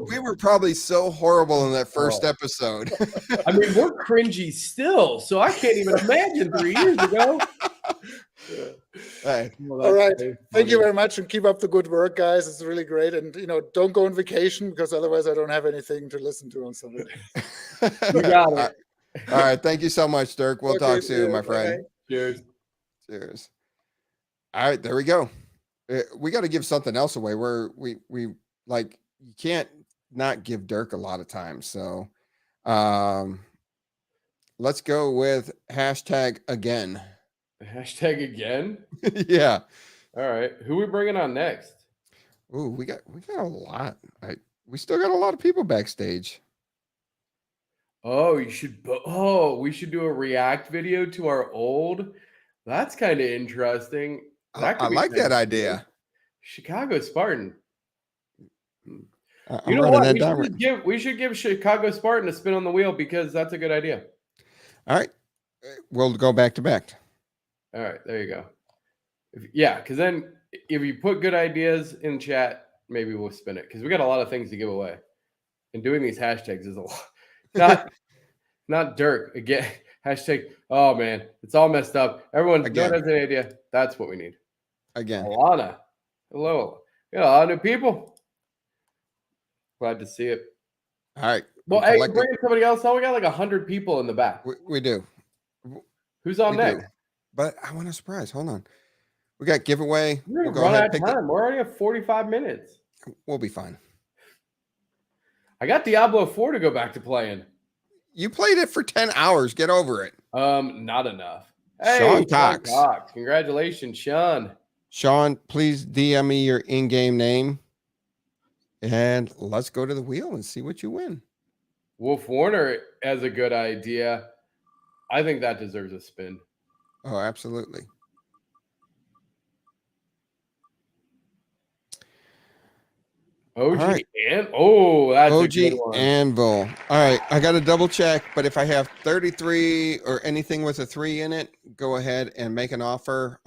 we were probably so horrible in that first episode. I mean, we're cringy still, so I can't even imagine 3 years ago. Hey. All right. Thank you very much, and keep up the good work, guys. It's really great. And don't go on vacation, because otherwise I don't have anything to listen to on Sunday. You got it. All right. Thank you so much, Dirk. We'll talk soon, my friend. Cheers. Cheers. All right, there we go. We got to give something else away. We like, you can't not give Dirk a lot of time. So let's go with hashtag again. Hashtag again? Yeah. All right. Who we bringing on next? Ooh, we got a lot. We still got a lot of people backstage. Oh, we should do a react video to our old. That's kind of interesting. I like that idea. Chicago Spartan. I'm You know running what? that down. We should give Chicago Spartan a spin on the wheel, because that's a good idea. All right. We'll go back to back. All right, there you go. Because then if you put good ideas in chat, maybe we'll spin it, because we got a lot of things to give away. And doing these hashtags is a lot. Not Dirk again. Hashtag. Oh man, it's all messed up. Everyone Again. has any idea? That's what we need. Again. Alana, hello. We got a lot of new people. Glad to see it. All right. Well, hey, bring somebody else on. We got like 100 people in the back. We do. Who's on next? But I want a surprise. Hold on. We got giveaway. We're gonna run out of time. We're already at 45 minutes. We'll be fine. I got Diablo 4 to go back to playing. You played it for 10 hours. Get over it. Not enough. Hey, Sean Cox. Congratulations, Sean. Sean, please DM me your in-game name. And let's go to the wheel and see what you win. Wolf Warner has a good idea. I think that deserves a spin. Oh, absolutely. OG right. and that's OG a good one. Anvil. All right, I got to double check, but if I have 33 or anything with a 3 in it, go ahead and make an offer.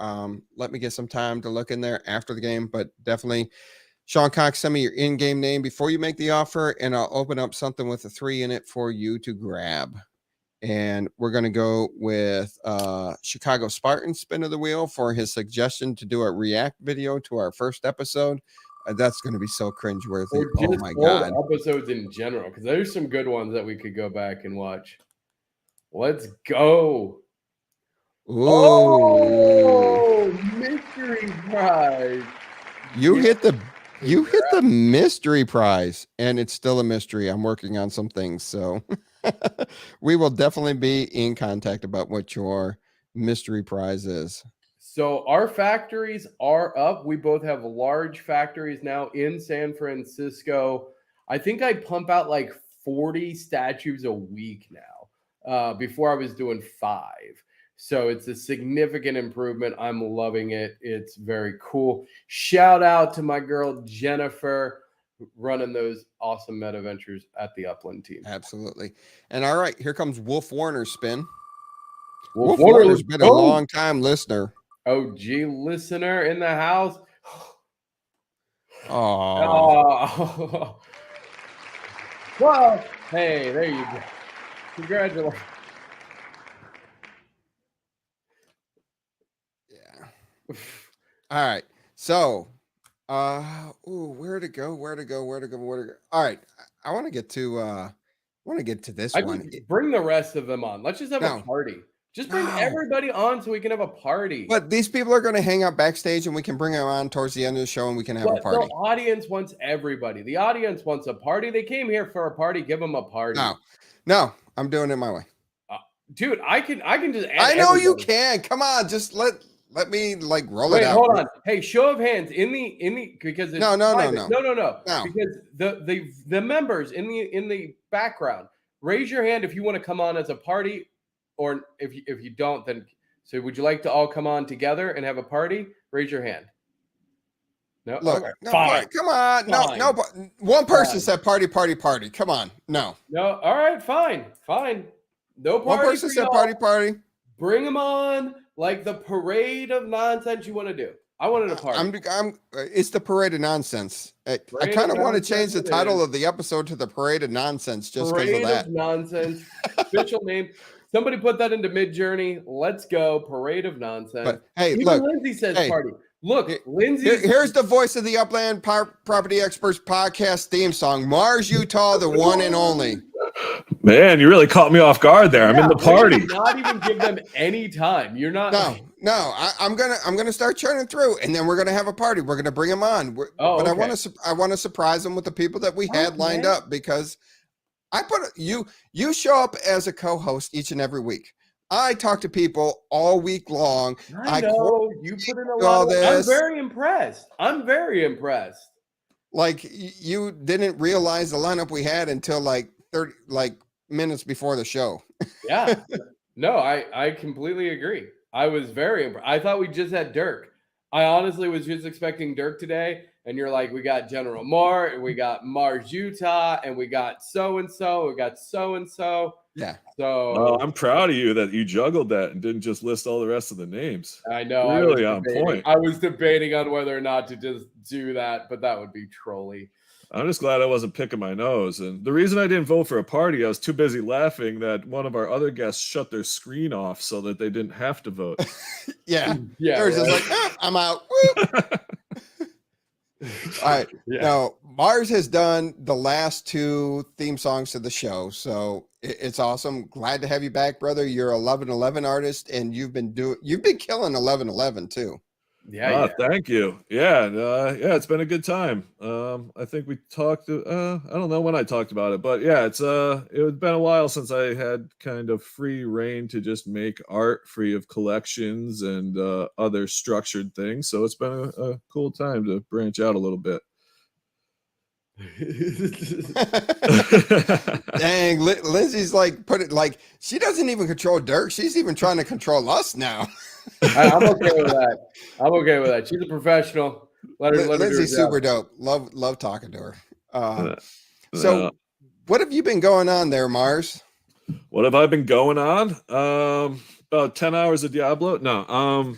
Let me get some time to look in there after the game, but definitely, Sean Cox, send me your in-game name before you make the offer, and I'll open up something with a 3 in it for you to grab. And we're going to go with Chicago Spartan spin of the wheel for his suggestion to do a react video to our first episode. That's going to be so cringeworthy. Oh my God. Episodes in general, because there's some good ones that we could go back and watch. Let's go. Ooh. Oh, mystery prize. You hit the mystery prize, and it's still a mystery. I'm working on some things, so we will definitely be in contact about what your mystery prize is. So our factories are up. We both have large factories now in San Francisco. I think I pump out like 40 statues a week now. Before I was doing 5. So it's a significant improvement. I'm loving it. It's very cool. Shout out to my girl, Jennifer, running those awesome meta ventures at the Upland team. Absolutely. And all right, here comes Wolf Warner's spin. Wolf Warner's been a long time listener. OG listener in the house. Oh. Well, hey, there you go. Congratulations. Yeah. All right. So, where to go? All right. I want to get to this one. Bring the rest of them on. Let's just have a party. Just bring everybody on so we can have a party. But these people are going to hang out backstage, and we can bring them on towards the end of the show, and we can have a party. The audience wants everybody. The audience wants a party. They came here for a party. Give them a party. No, I'm doing it my way. Dude, I can just add I know everybody. you can. Come on, just let me like roll it out. Hold on. Hey, show of hands in the because it's no. Because the members in the background, raise your hand if you want to come on as a party, or if you don't, then so would you like to all come on together and have a party? Raise your hand. No, look, okay. no, Fine. Come on, Fine. no. One person said party. Come on, no. All right, fine. No party. One person said party. Bring them on. like the parade of nonsense you want to do. I wanted a party. It's the parade of nonsense. I Parade kind of of want to change nonsense the it title is. of the episode to the parade of nonsense just because of Parade that. of nonsense. Official name. Somebody put that into Mid-Journey. Let's go. Parade of nonsense. But hey, Even look, Lindsay says hey, party. Look, here- Lindsay. here's the voice of the Upland Property Experts podcast theme song, Mars, Utah, the one and only. Man, you really caught me off guard there. I'm in the party. Not even give them any time. You're not. No. I'm gonna start churning through, and then we're gonna have a party. We're gonna bring them on. But okay. I want to surprise them with the people that we had lined up, because I put you show up as a co-host each and every week. I talk to people all week long. I know you put in a lot. I'm very impressed. Like, you didn't realize the lineup we had until like 30 minutes before the show. Yeah. No, I completely agree. I was very impressed. I thought we just had Dirk. I honestly was just expecting Dirk today, and you're like, we got General Moore, and we got Mars, Utah, and we got so-and-so, we got so-and-so. Yeah. So well, I'm proud of you that you juggled that and didn't just list all the rest of the names. I know. Really on point. I was debating on whether or not to just do that, but that would be trolly. I'm just glad I wasn't picking my nose. And the reason I didn't vote for a party, I was too busy laughing that one of our other guests shut their screen off so that they didn't have to vote. Yeah. Yeah. They were just like, I'm out. All right. Yeah. Now, Mars has done the last 2 theme songs to the show, so it's awesome. Glad to have you back, brother. You're a 11/11 artist, and you've been killing 11/11 too. Yeah. Thank you. Yeah, it's been a good time. I think we talked. I don't know when I talked about it, but yeah, it's been a while since I had kind of free reign to just make art free of collections and other structured things. So it's been a cool time to branch out a little bit. Dang, Lindsay's like she doesn't even control Dirk. She's even trying to control us now. I'm okay with that. She's a professional. Let her Lindsay's do her super job. dope. Love talking to her. So what have you been going on there, Mars? What have I been going on? About 10 hours of Diablo. No.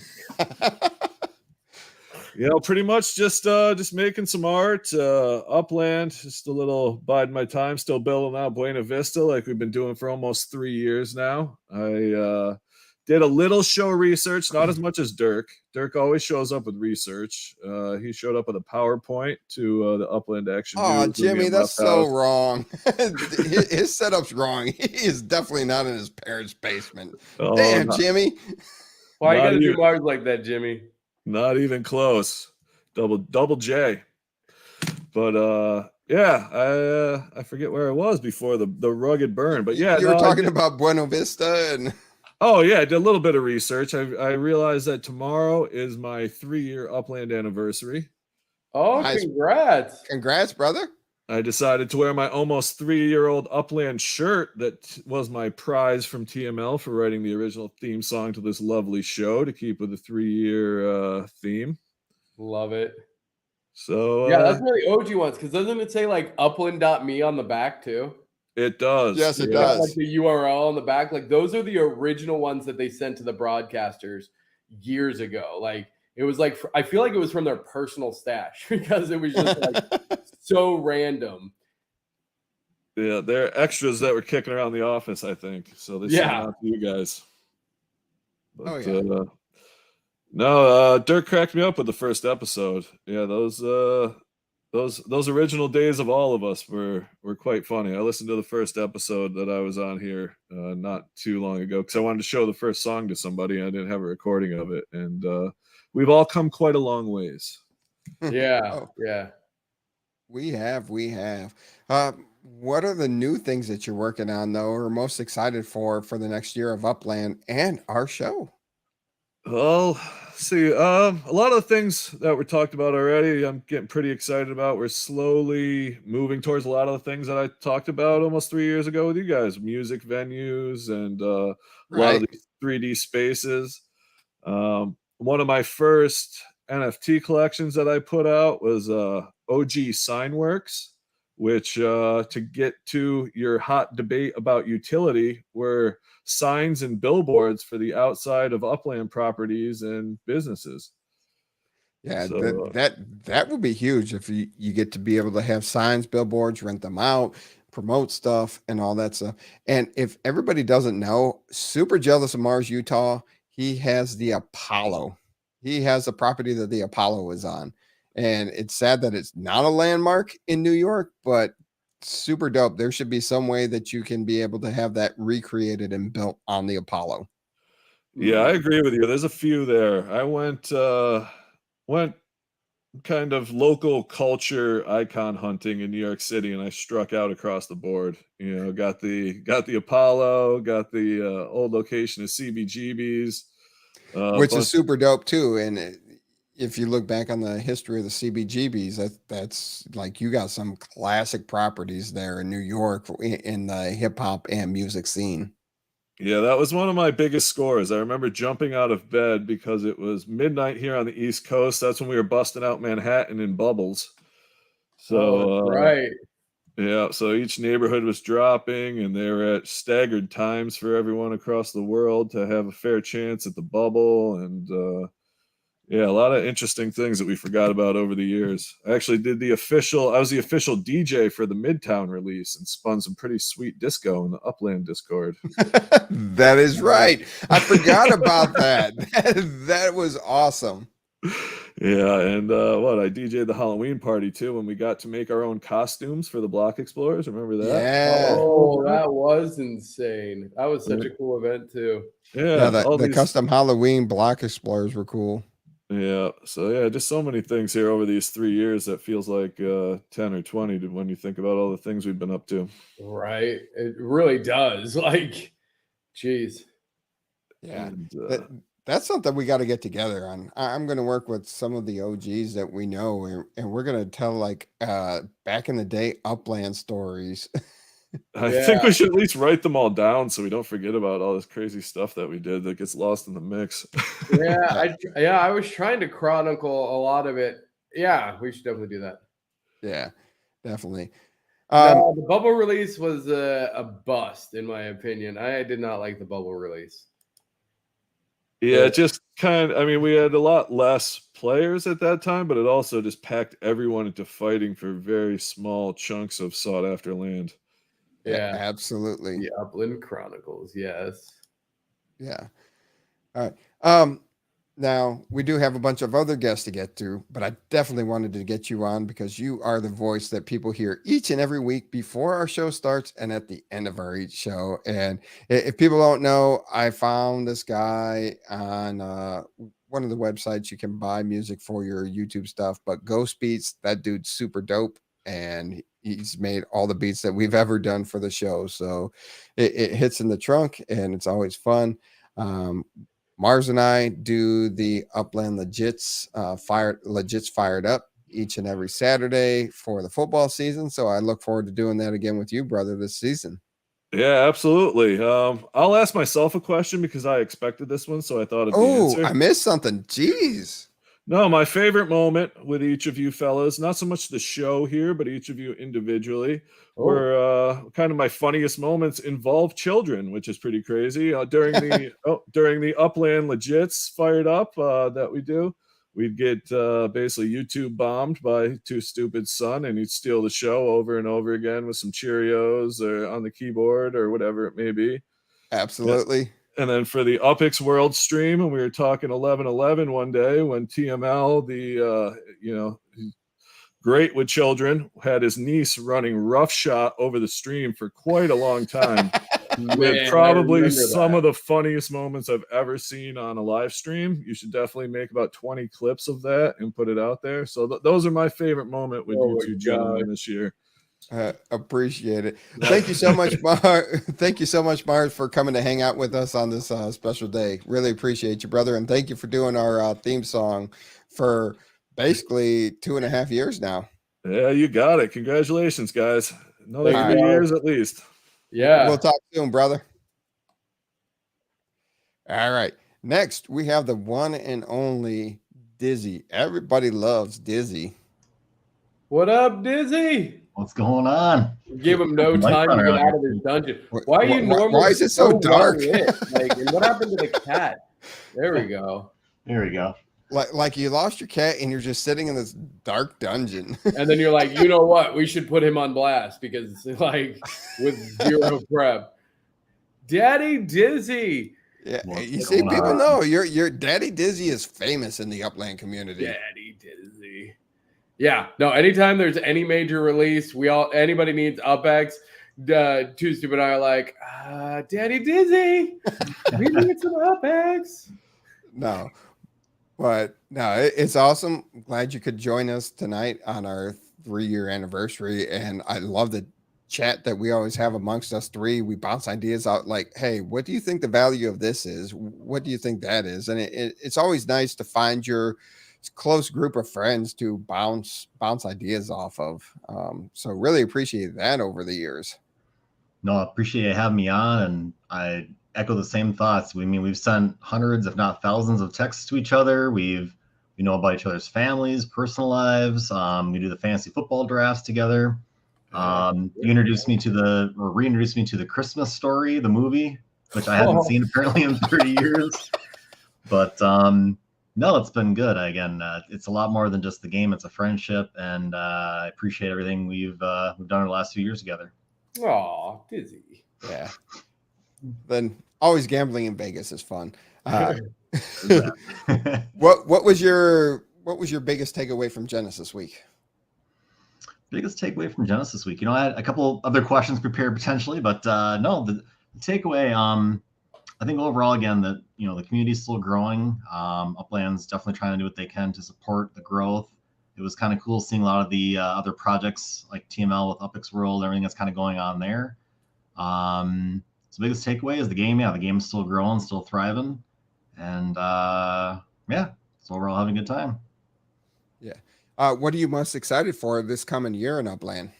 Pretty much just making some art, Upland, just a little biding my time, still building out Buena Vista like we've been doing for almost 3 years now. I did a little show research, not as much as Dirk. Dirk always shows up with research. He showed up with a PowerPoint to the Upland Action. Oh, News Jimmy, that's so wrong. his setup's wrong. He is definitely not in his parents' basement. Oh, damn, Jimmy. Why you gotta do Mars like that, Jimmy? Not even close. Double J. But I forget where I was before the rugged burn. But yeah, you were talking about Buena Vista and. Oh yeah, I did a little bit of research. I realized that tomorrow is my 3-year Upland anniversary. Oh, nice. Congrats, brother. I decided to wear my almost 3-year-old Upland shirt that was my prize from TML for writing the original theme song to this lovely show to keep with the 3-year theme. Love it. So yeah, that's one of the OG ones, because doesn't it say like upland.me on the back too? It does. Yes, it does. Like the URL on the back. Like those are the original ones that they sent to the broadcasters years ago. Like it was like, I feel like it was from their personal stash because it was just like so random. Yeah, they're extras that were kicking around the office, I think. So they sent it out to you guys. But, Dirk cracked me up with the first episode. Yeah, those original days of all of us were quite funny. I listened to the first episode that I was on here not too long ago because I wanted to show the first song to somebody and I didn't have a recording of it. And we've all come quite a long ways. Yeah. We have. What are the new things that you're working on though, or most excited for the next year of Upland and our show? Well, see, a lot of the things that were talked about already, I'm getting pretty excited about. We're slowly moving towards a lot of the things that I talked about almost 3 years ago with you guys, music venues and a lot of these 3D spaces. One of my first NFT collections that I put out was OG Signworks. which to get to your hot debate about utility were signs and billboards for the outside of upland properties and businesses. Yeah, So, that would be huge if you get to be able to have signs, billboards, rent them out, promote stuff, and all that stuff. And if everybody doesn't know, super jealous of Mars, Utah. He has the Apollo. He has the property that the Apollo is on, and it's sad that it's not a landmark in New York, but super dope. There should be some way that you can be able to have that recreated and built on the Apollo. yeah, I agree with you. There's a few there. I went kind of local culture icon hunting in New York City, and I struck out across the board. You know, got the Apollo, got the old location of CBGB's, Which is bunch. super dope too. And if you look back on the history of the CBGBs, that's like you got some classic properties there in New York in the hip hop and music scene. Yeah, that was one of my biggest scores. I remember jumping out of bed because it was midnight here on the East Coast. That's when we were busting out Manhattan in bubbles. So, right. yeah, so each neighborhood was dropping, and they were at staggered times for everyone across the world to have a fair chance at the bubble. And yeah, a lot of interesting things that we forgot about over the years. I actually I was the official DJ for the Midtown release and spun some pretty sweet disco in the Upland Discord. That is right. I forgot about that. That was awesome. Yeah, and I DJ'd the Halloween party too when we got to make our own costumes for the Block Explorers. Remember that? Yeah. Oh, that was insane. That was such a cool event too. Yeah, The custom Halloween Block Explorers were cool. Yeah, so yeah, just so many things here over these 3 years that feels like 10 or 20 when you think about all the things we've been up to. Right. It really does. Like, geez. Yeah. And, That's something we got to get together on. I'm going to work with some of the OGs that we know, and we're going to tell like back in the day Upland stories. I think we should at least write them all down so we don't forget about all this crazy stuff that we did that gets lost in the mix. I was trying to chronicle a lot of it. Yeah, we should definitely do that. Yeah, definitely. No, the bubble release was a bust, in my opinion. I did not like the bubble release. Yeah, just we had a lot less players at that time, but it also just packed everyone into fighting for very small chunks of sought after land. Yeah, absolutely. The Upland Chronicles, yes. Yeah. All right. Now we do have a bunch of other guests to get to, but I definitely wanted to get you on because you are the voice that people hear each and every week before our show starts and at the end of each show. And if people don't know, I found this guy on one of the websites you can buy music for your YouTube stuff, but Ghost Beats, that dude's super dope. And he's made all the beats that we've ever done for the show. So it hits in the trunk and it's always fun. Mars and I do the Upland Legits Fired Up each and every Saturday for the football season. So I look forward to doing that again with you, brother, this season. Yeah, absolutely. I'll ask myself a question because I expected this one, so I thought of the answer. I missed something. Jeez. No, my favorite moment with each of you fellas, not so much the show here, but each of you individually, were kind of my funniest moments involve children, which is pretty crazy. During the Upland Legits Fired Up that we do, we'd get basically YouTube bombed by Too Stupid Son, and he'd steal the show over and over again with some Cheerios or on the keyboard or whatever it may be. Absolutely. Yeah. And then for the UpX World stream, and we were talking 11/11 one day when TML, great with children, had his niece running roughshod over the stream for quite a long time. With probably some of the funniest moments I've ever seen on a live stream. You should definitely make about 20 clips of that and put it out there. So those are my favorite moment with you two gentlemen this year. Appreciate it. Thank you so much, Mars. Thank you so much, Mars, for coming to hang out with us on this special day. Really appreciate you, brother. And thank you for doing our theme song for basically 2.5 years now. Yeah, you got it. Congratulations, guys. Another 3 years at least. Yeah. We'll talk soon, brother. All right. Next, we have the one and only Dizzy. Everybody loves Dizzy. What up, Dizzy? What's going on? Give him no Light time to runner get out out here. of his dungeon. Why are you Why normally is it so dark? well lit? Like, and what happened to the cat? There we go. Here we go. Like you lost your cat and you're just sitting in this dark dungeon. And then you're like, you know what? We should put him on blast because, like, with zero prep. Daddy Dizzy. Yeah, What's you see, going people on? know your Daddy Dizzy is famous in the Upland community. Daddy Dizzy. Yeah. No, anytime there's any major release, anybody needs UpX. Two Stupid and I are like, Daddy Dizzy. We need some UpX. No, but no, it's awesome. Glad you could join us tonight on our 3-year anniversary. And I love the chat that we always have amongst us three. We bounce ideas out like, hey, what do you think the value of this is? What do you think that is? And it's always nice to find your close group of friends to bounce ideas off of. So really appreciate that over the years. No, I appreciate you having me on, and I echo the same thoughts. We've sent hundreds, if not thousands, of texts to each other. We know about each other's families, personal lives. We do the fantasy football drafts together. You reintroduced me to the Christmas Story, the movie, which I hadn't seen apparently in 30 years. But no, it's been good. Again, it's a lot more than just the game. It's a friendship, and I appreciate everything we've done in the last few years together. Aw, Dizzy. Yeah. Then always gambling in Vegas is fun. What was your biggest takeaway from Genesis week? Biggest takeaway from Genesis week. I had a couple other questions prepared potentially, but no, the takeaway, I think overall, again, that, the community is still growing. Upland's definitely trying to do what they can to support the growth. It was kind of cool seeing a lot of the other projects like TML with UpX World, everything that's kind of going on there. So the biggest takeaway is the game. Yeah, the game's still growing, still thriving. And yeah, so overall having a good time. Yeah. What are you most excited for this coming year in Upland?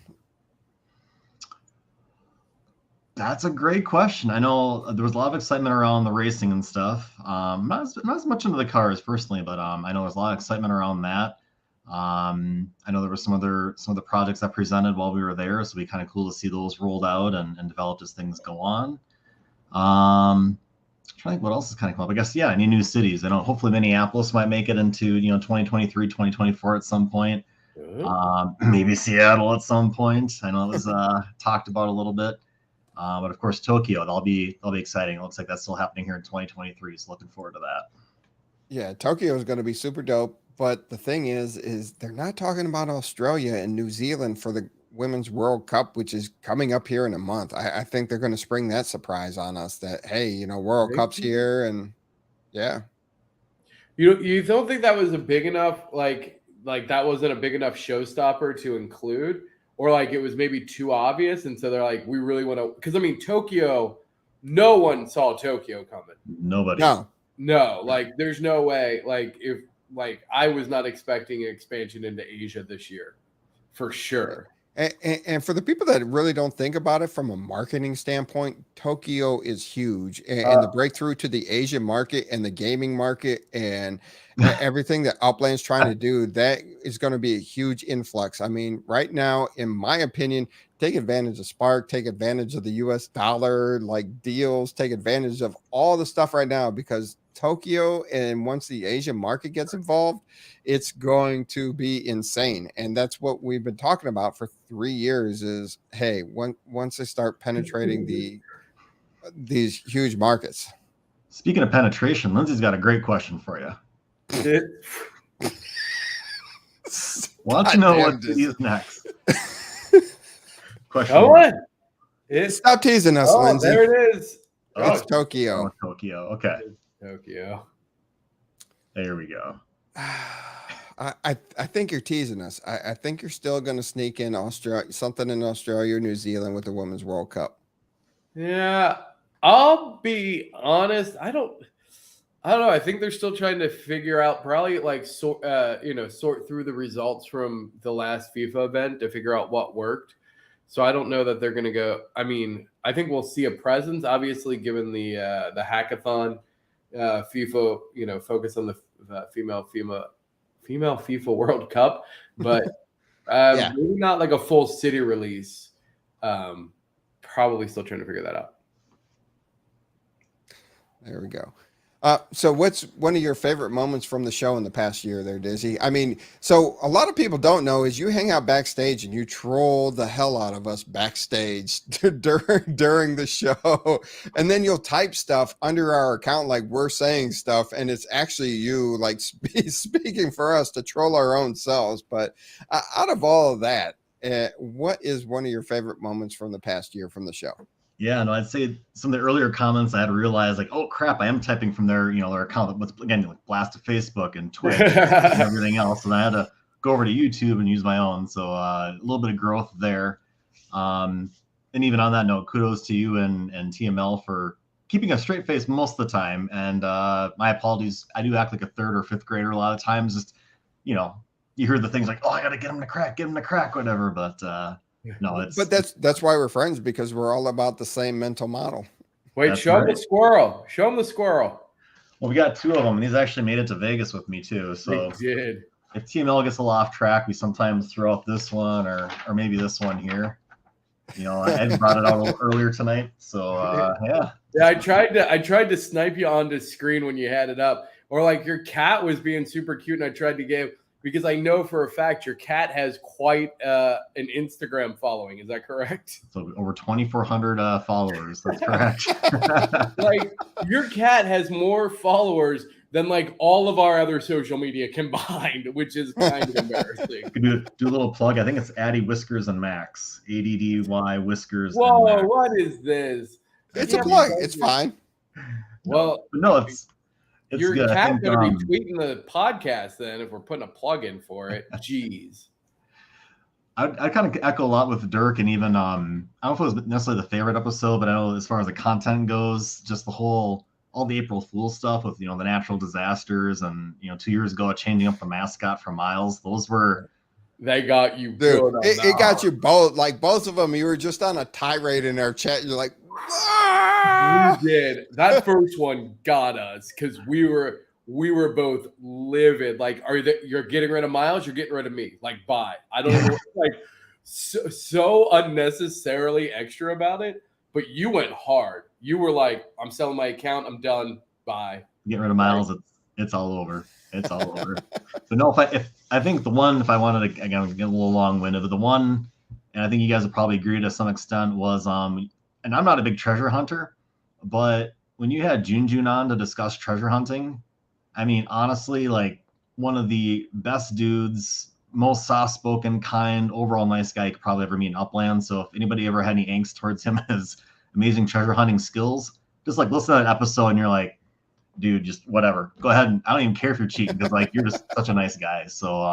That's a great question. I know there was a lot of excitement around the racing and stuff. Not as much into the cars personally, but I know there's a lot of excitement around that. I know there were some of the projects that presented while we were there, so it'd be kind of cool to see those rolled out and developed as things go on. I'm trying to think what else is kind of cool. I guess, yeah, any new cities. I know hopefully Minneapolis might make it into 2023, 2024 at some point. Maybe Seattle at some point. I know it was talked about a little bit. But of course, Tokyo, that'll be exciting. It looks like that's still happening here in 2023. So looking forward to that. Yeah, Tokyo is going to be super dope. But the thing is they're not talking about Australia and New Zealand for the Women's World Cup, which is coming up here in a month. I think they're going to spring that surprise on us that, hey, World Cup's here. And yeah. You don't think that was a big enough, like that wasn't a big enough showstopper to include? Or like it was maybe too obvious, and so they're like, we really want to, because Tokyo, no one saw Tokyo coming. Nobody. No, like there's no way. Like if I was not expecting an expansion into Asia this year, for sure. And for the people that really don't think about it from a marketing standpoint, Tokyo is huge, and the breakthrough to the Asian market and the gaming market and everything that Upland's trying to do, that is going to be a huge influx. I mean, right now, in my opinion, take advantage of Spark, take advantage of the US dollar, like deals, take advantage of all the stuff right now, because Tokyo, and once the Asian market gets involved, it's going to be insane. And that's what we've been talking about for 3 years is, hey, once they start penetrating these huge markets. Speaking of penetration, Lindsay's got a great question for you. Why don't you know what city is next? Question. Stop teasing us, Lindsay. There it is. It's Tokyo. Oh, Tokyo. Okay. Tokyo. There we go. I think you're teasing us. I think you're still going to sneak in something in Australia or New Zealand with the Women's World Cup. Yeah, I'll be honest. I don't know. I think they're still trying to figure out, probably sort through the results from the last FIFA event to figure out what worked. So I don't know that they're going to go. I mean, I think we'll see a presence, obviously, given the hackathon, FIFA, focus on the female FIFA World Cup. But Yeah. Maybe not like a full city release. Probably still trying to figure that out. There we go. So what's one of your favorite moments from the show in the past year there, Dizzy? I mean, so a lot of people don't know is you hang out backstage and you troll the hell out of us backstage during the show. And then you'll type stuff under our account like we're saying stuff. And it's actually you like speaking for us to troll our own selves. But out of all of that, what is one of your favorite moments from the past year from the show? Yeah, no, I'd say some of the earlier comments I had to realize, like, oh crap, I am typing from their, their account that was again like blast to Facebook and Twitch and everything else, and I had to go over to YouTube and use my own. So a little bit of growth there. And even on that note, kudos to you and TML for keeping a straight face most of the time. And my apologies, I do act like a third or fifth grader a lot of times. Just you hear the things like, oh, I got to get him to crack, whatever. But no, but that's why we're friends, because we're all about the same mental model. Wait, show him the squirrel. Show him the squirrel. Well, we got two of them, and he's actually made it to Vegas with me too. So he did. If TML gets a little off track, we sometimes throw out this one or maybe this one here. I brought it out a little earlier tonight. So yeah. Yeah, I tried to snipe you onto screen when you had it up, or like your cat was being super cute, and I tried to give. Because I know for a fact your cat has quite an Instagram following. Is that correct? So over 2,400 followers. That's correct. Like your cat has more followers than like all of our other social media combined, which is kind of embarrassing. Do a little plug. I think it's Addy Whiskers and Max. ADDY Whiskers. Whoa, and Max. what is this? It's a plug. It's fine. Well, no, it's your good. cat's going to be tweeting the podcast then if we're putting a plug in for it. Jeez. I kind of echo a lot with Dirk, and even I don't know if it was necessarily the favorite episode, but I know as far as the content goes, just all the April Fool's stuff with the natural disasters, and 2 years ago changing up the mascot for Miles. Those were they got you, dude. It got you both. Like both of them, you were just on a tirade in our chat. You're like, ah! You did. That first one got us because we were both livid. Like, you're getting rid of Miles, you're getting rid of me. Like, bye. I don't know. Like, so unnecessarily extra about it. But you went hard. You were like, I'm selling my account. I'm done. Bye. Getting rid of Miles. It's all over. It's all over. But no, if I think the one, if I wanted to again get a little long-winded, but the one, and I think you guys would probably agree to some extent, was and I'm not a big treasure hunter, but when you had Jun on to discuss treasure hunting, I mean, honestly, like one of the best dudes, most soft-spoken, kind, overall nice guy you could probably ever meet in Upland. So if anybody ever had any angst towards him and his amazing treasure hunting skills, just like listen to that episode and you're like, dude, just whatever. Go ahead. And I don't even care if you're cheating because like you're just such a nice guy. So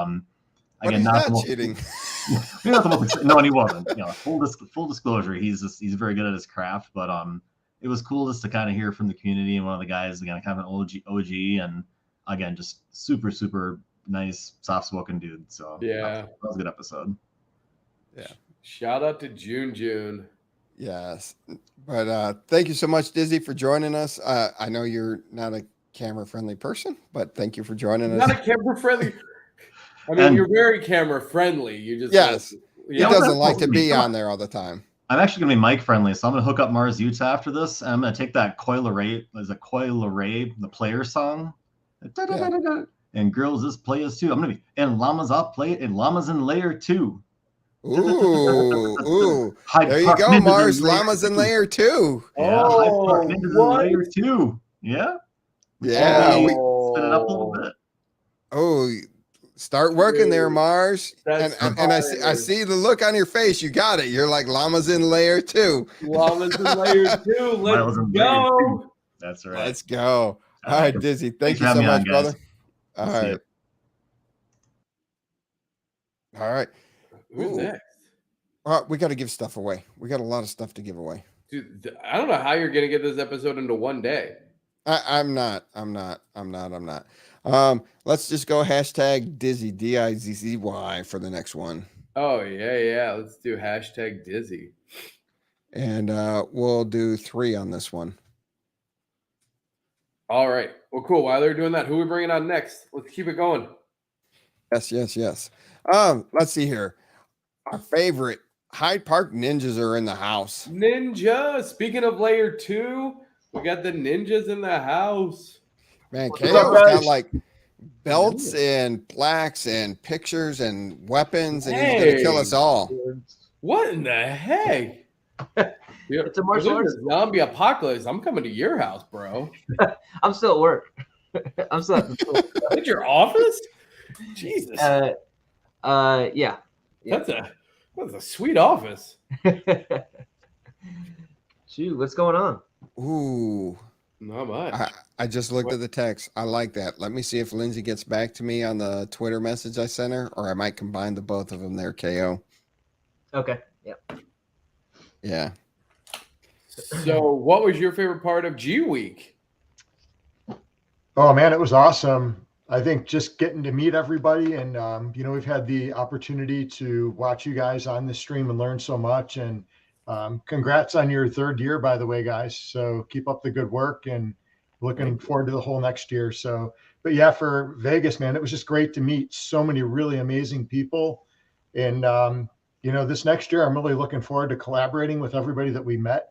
again, not cheating. Not the most, no, and he wasn't. Full disclosure, he's very good at his craft. But it was cool just to kind of hear from the community and one of the guys, again, kind of an OG, and again, just super nice, soft-spoken dude. So yeah, that was a good episode. Yeah. Shout out to June. Yes. But thank you so much, Dizzy, for joining us. I know you're not a camera-friendly person, but thank you for joining us. Not a camera-friendly. I mean, you're very camera-friendly. You just yes. He doesn't like to be on there all the time. I'm actually going to be mic-friendly, so I'm going to hook up Mars Utah after this, and I'm going to take that Coi Leray, the player song, and girls, this play is too. I'm going to be, and llamas up play, and llamas in layer 2. Ooh. There you go, Mars. Llamas in layer 2. Yeah, oh, layer 2. Yeah. Yeah. We spin it up a little bit. Oh, start working there, Mars. And I see the look on your face. You got it. You're like llamas in layer 2. Llamas in layer 2. Let's go. That's right. Let's go. All right, Dizzy. Thank you so much, brother. All right. All right. Who's next? We got to give stuff away. We got a lot of stuff to give away. Dude, I don't know how you're going to get this episode into one day. I'm not. Let's just go hashtag Dizzy, DIZZY for the next one. Oh, yeah. Let's do hashtag Dizzy. And we'll do 3 on this one. All right. Well, cool. While they're doing that, who are we bringing on next? Let's keep it going. Yes. Let's see here. Our favorite Hyde Park Ninjas are in the house. Ninja. Speaking of layer 2, we got the ninjas in the house. Man, What's up, KO's got guys? like belts and plaques and pictures and weapons, and he's gonna kill us Hey. all. What in the heck? It's a martial If there's arts. a zombie apocalypse. I'm coming to your house, bro. I'm still at work. I'm still at the school. At your office? Jesus. Yeah. That's a sweet office. Shoot, what's going on? Ooh, Not much. I just looked at the text. I like that. Let me see if Lindsay gets back to me on the Twitter message I sent her, or I might combine the both of them there, KO. Okay. Yeah. Yeah. So, what was your favorite part of G Week? Oh man, it was awesome. I think just getting to meet everybody, and we've had the opportunity to watch you guys on the stream and learn so much. And congrats on your 3rd year, by the way, guys. So keep up the good work, and looking forward to the whole next year. So, but yeah, for Vegas, man, it was just great to meet so many really amazing people. And this next year, I'm really looking forward to collaborating with everybody that we met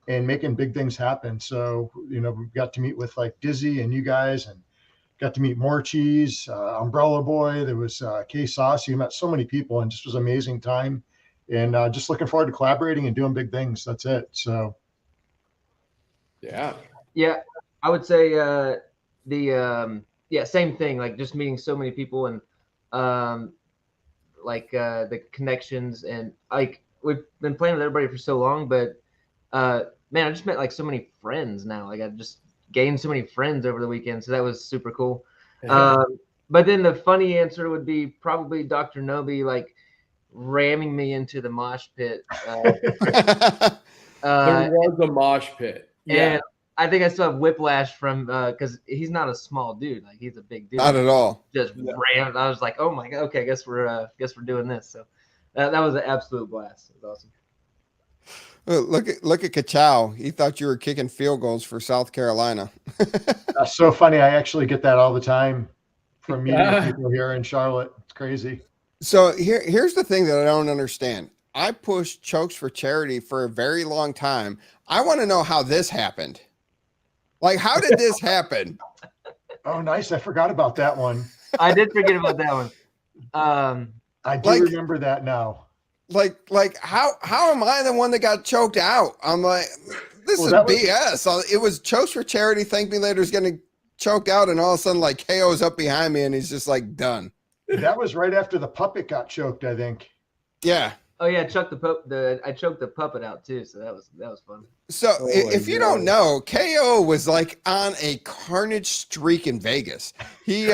and making big things happen. So, we got to meet with like Dizzy and you guys, and got to meet More Cheese, Umbrella Boy. There was K Saucy. You met so many people, and just was an amazing time. And just looking forward to collaborating and doing big things. That's it. So, Yeah. Yeah. I would say same thing. Like just meeting so many people, and the connections, and like we've been playing with everybody for so long, but man, I just met like so many friends now. Like I just gained so many friends over the weekend, so that was super cool. But then the funny answer would be probably Dr. Nobi like ramming me into the mosh pit. There was a mosh pit. Yeah. And I think I still have whiplash from because he's not a small dude. Like he's a big dude. Not at all. Just rammed. I was like, oh my god. Okay, I guess we're doing this. So that was an absolute blast. It was awesome. Look at Kachow. He thought you were kicking field goals for South Carolina. that's so funny. I actually get that all the time from meeting people here in Charlotte. It's crazy. So here's the thing that I don't understand. I pushed Chokes for Charity for a very long time. I want to know how this happened. Like, how did this happen? Oh, nice. I forgot about that one. I did forget about that one. I do remember that now. Like how am I the one that got choked out? I'm like, this is BS. It was Chokes for Charity. ThankMeLater is getting choked out, and all of a sudden, like KO's up behind me, and he's just like done. That was right after the puppet got choked, I think. Yeah. Oh yeah, I choked the puppet out too, so that was fun. So if you don't know, KO was like on a carnage streak in Vegas. He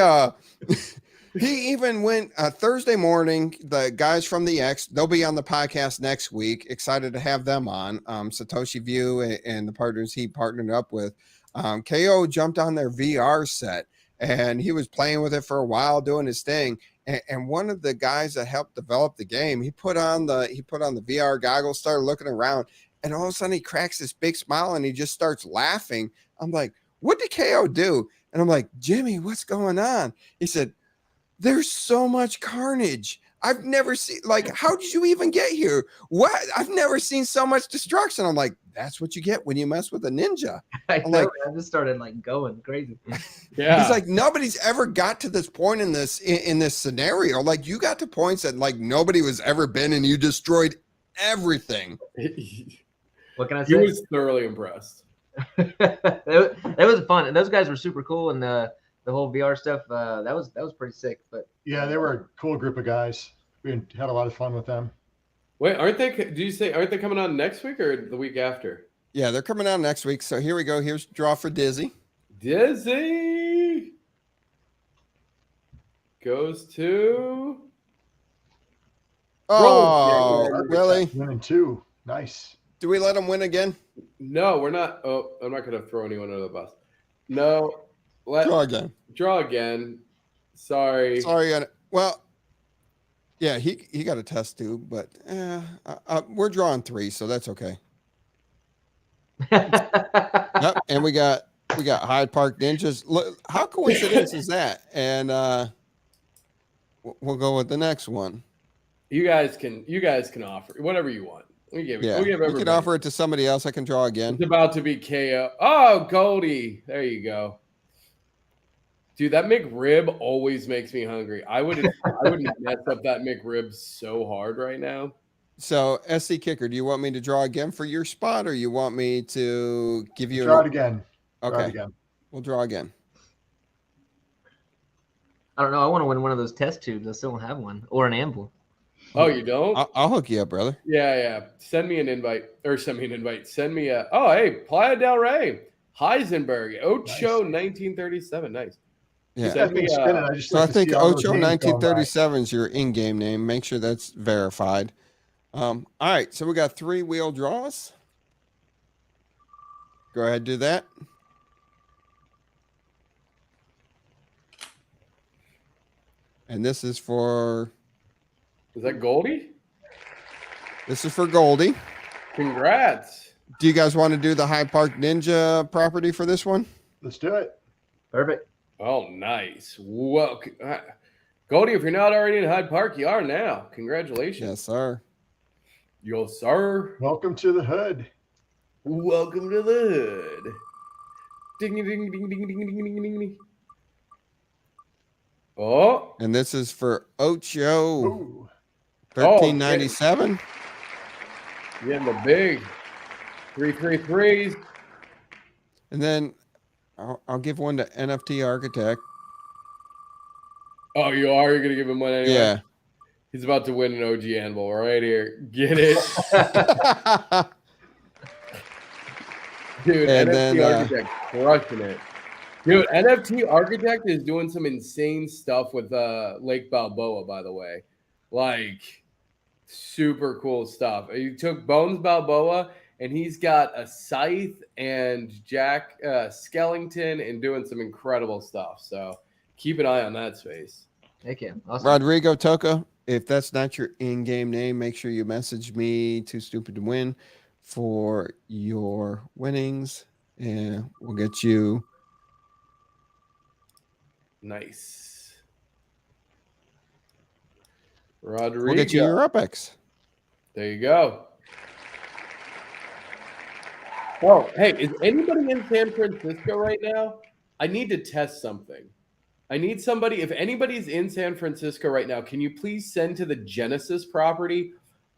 he even went Thursday morning. The guys from the X, they'll be on the podcast next week. Excited to have them on. Satoshi View and the partners he partnered up with. KO jumped on their VR set, and he was playing with it for a while, doing his thing. And one of the guys that helped develop the game, he put on the VR goggles, started looking around, and all of a sudden he cracks this big smile and he just starts laughing. I'm like, what did KO do? And I'm like, Jimmy, what's going on? He said, there's so much carnage. I've never seen, like, how did you even get here? What? I've never seen so much destruction. I'm like, that's what you get when you mess with a ninja. I just started like going crazy. Yeah. He's like, nobody's ever got to this point in this scenario. Like, you got to points that like nobody was ever been, and you destroyed everything. What can I He say? was thoroughly impressed. It was fun, and those guys were super cool, and the whole VR stuff that was pretty sick. But Yeah, they were a cool group of guys. We had a lot of fun with them. Wait, aren't they coming on next week or the week after? Yeah, they're coming out next week. So here we go. Here's draw for Dizzy. Dizzy goes to Oh, Roll. really? 1-2. Nice. Do we let him win again? No, we're not. Oh, I'm not going to throw anyone under the bus. No, Draw again. Draw again. Sorry. Well, yeah, he got a test too, but we're drawing 3, so that's okay. Yep, and we got Hyde Park Ninjas. Look, how coincidence is that? And we'll go with the next one. You guys can offer whatever you want. We give Yeah, you everybody. can offer it to somebody else. I can draw again. It's about to be KO. Oh, Goldie. There you go. Dude, that McRib always makes me hungry. I would mess up that McRib so hard right now. So, SC Kicker, do you want me to draw again for your spot, or you want me to give you Draw it again. Draw Okay, it again. we'll draw again. I don't know. I want to win one of those test tubes. I still don't have one, or an amble. Oh, you don't? I'll hook you up, brother. Yeah. Send me an invite. Send me a. Oh, hey, Playa del Rey, Heisenberg, Ocho, 1937. Nice. Yeah. Send me, So I think Ocho 1937 is your in-game name. Make sure that's verified. All right, so we got 3 wheel draws. Go ahead, do that. And this is for Is that Goldie? Goldie. Congrats. Do you guys want to do the Hyde Park Ninja property for this one? Let's do it. Perfect. Oh, nice. Well, Goldie, if you're not already in Hyde Park, you are now. Congratulations. Yes, sir. Yes, sir. Welcome to the hood. Welcome to the hood. Ding, ding, ding, ding, ding, ding, ding, ding, ding. Oh. And this is for Ocho Ooh. 1397. Getting the big 333s. And then I'll give one to NFT Architect. Oh, you are? You're going to give him one anyway? Yeah. He's about to win an OG Anvil right here. Get it? Dude, And NFT then, Architect crushing it. Dude, NFT Architect is doing some insane stuff with Lake Balboa, by the way. Like, super cool stuff. He took Bones Balboa, and he's got a scythe and Jack Skellington and doing some incredible stuff. So keep an eye on that space. Heck yeah. Awesome. Rodrigo Toca, if that's not your in-game name, make sure you message me Too Stupid to Win for your winnings, and we'll get you. Nice. Rodrigo. We'll get you your UpX. There you go. Well, hey, is anybody in San Francisco right now? I need to test something. I need somebody. If anybody's in San Francisco right now, can you please send to the Genesis property?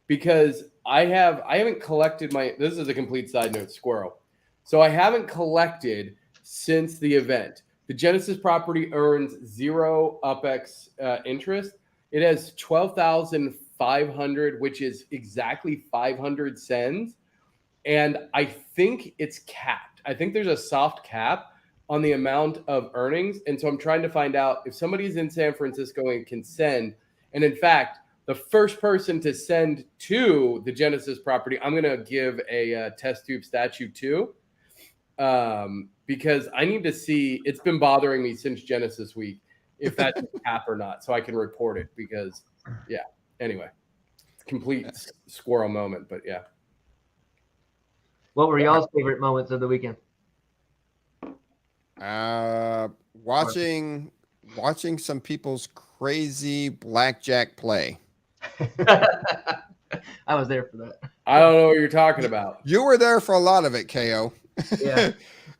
Because I haven't collected this is a complete side note, squirrel. So I haven't collected since the event. The Genesis property earns 0 UpX interest. It has 12,500, which is exactly 500 cents. And I think it's capped. I think there's a soft cap on the amount of earnings. And so I'm trying to find out if somebody's in San Francisco and can send. And in fact, the first person to send to the Genesis property, I'm going to give a test tube statue to. Because I need to see, it's been bothering me since Genesis week, if that's a cap or not, so I can report it because, yeah, anyway, complete squirrel moment, but yeah. What were y'all's favorite moments of the weekend? Watching some people's crazy blackjack play. I was there for that. I don't know what you're talking about. You were there for a lot of it, KO. Yeah.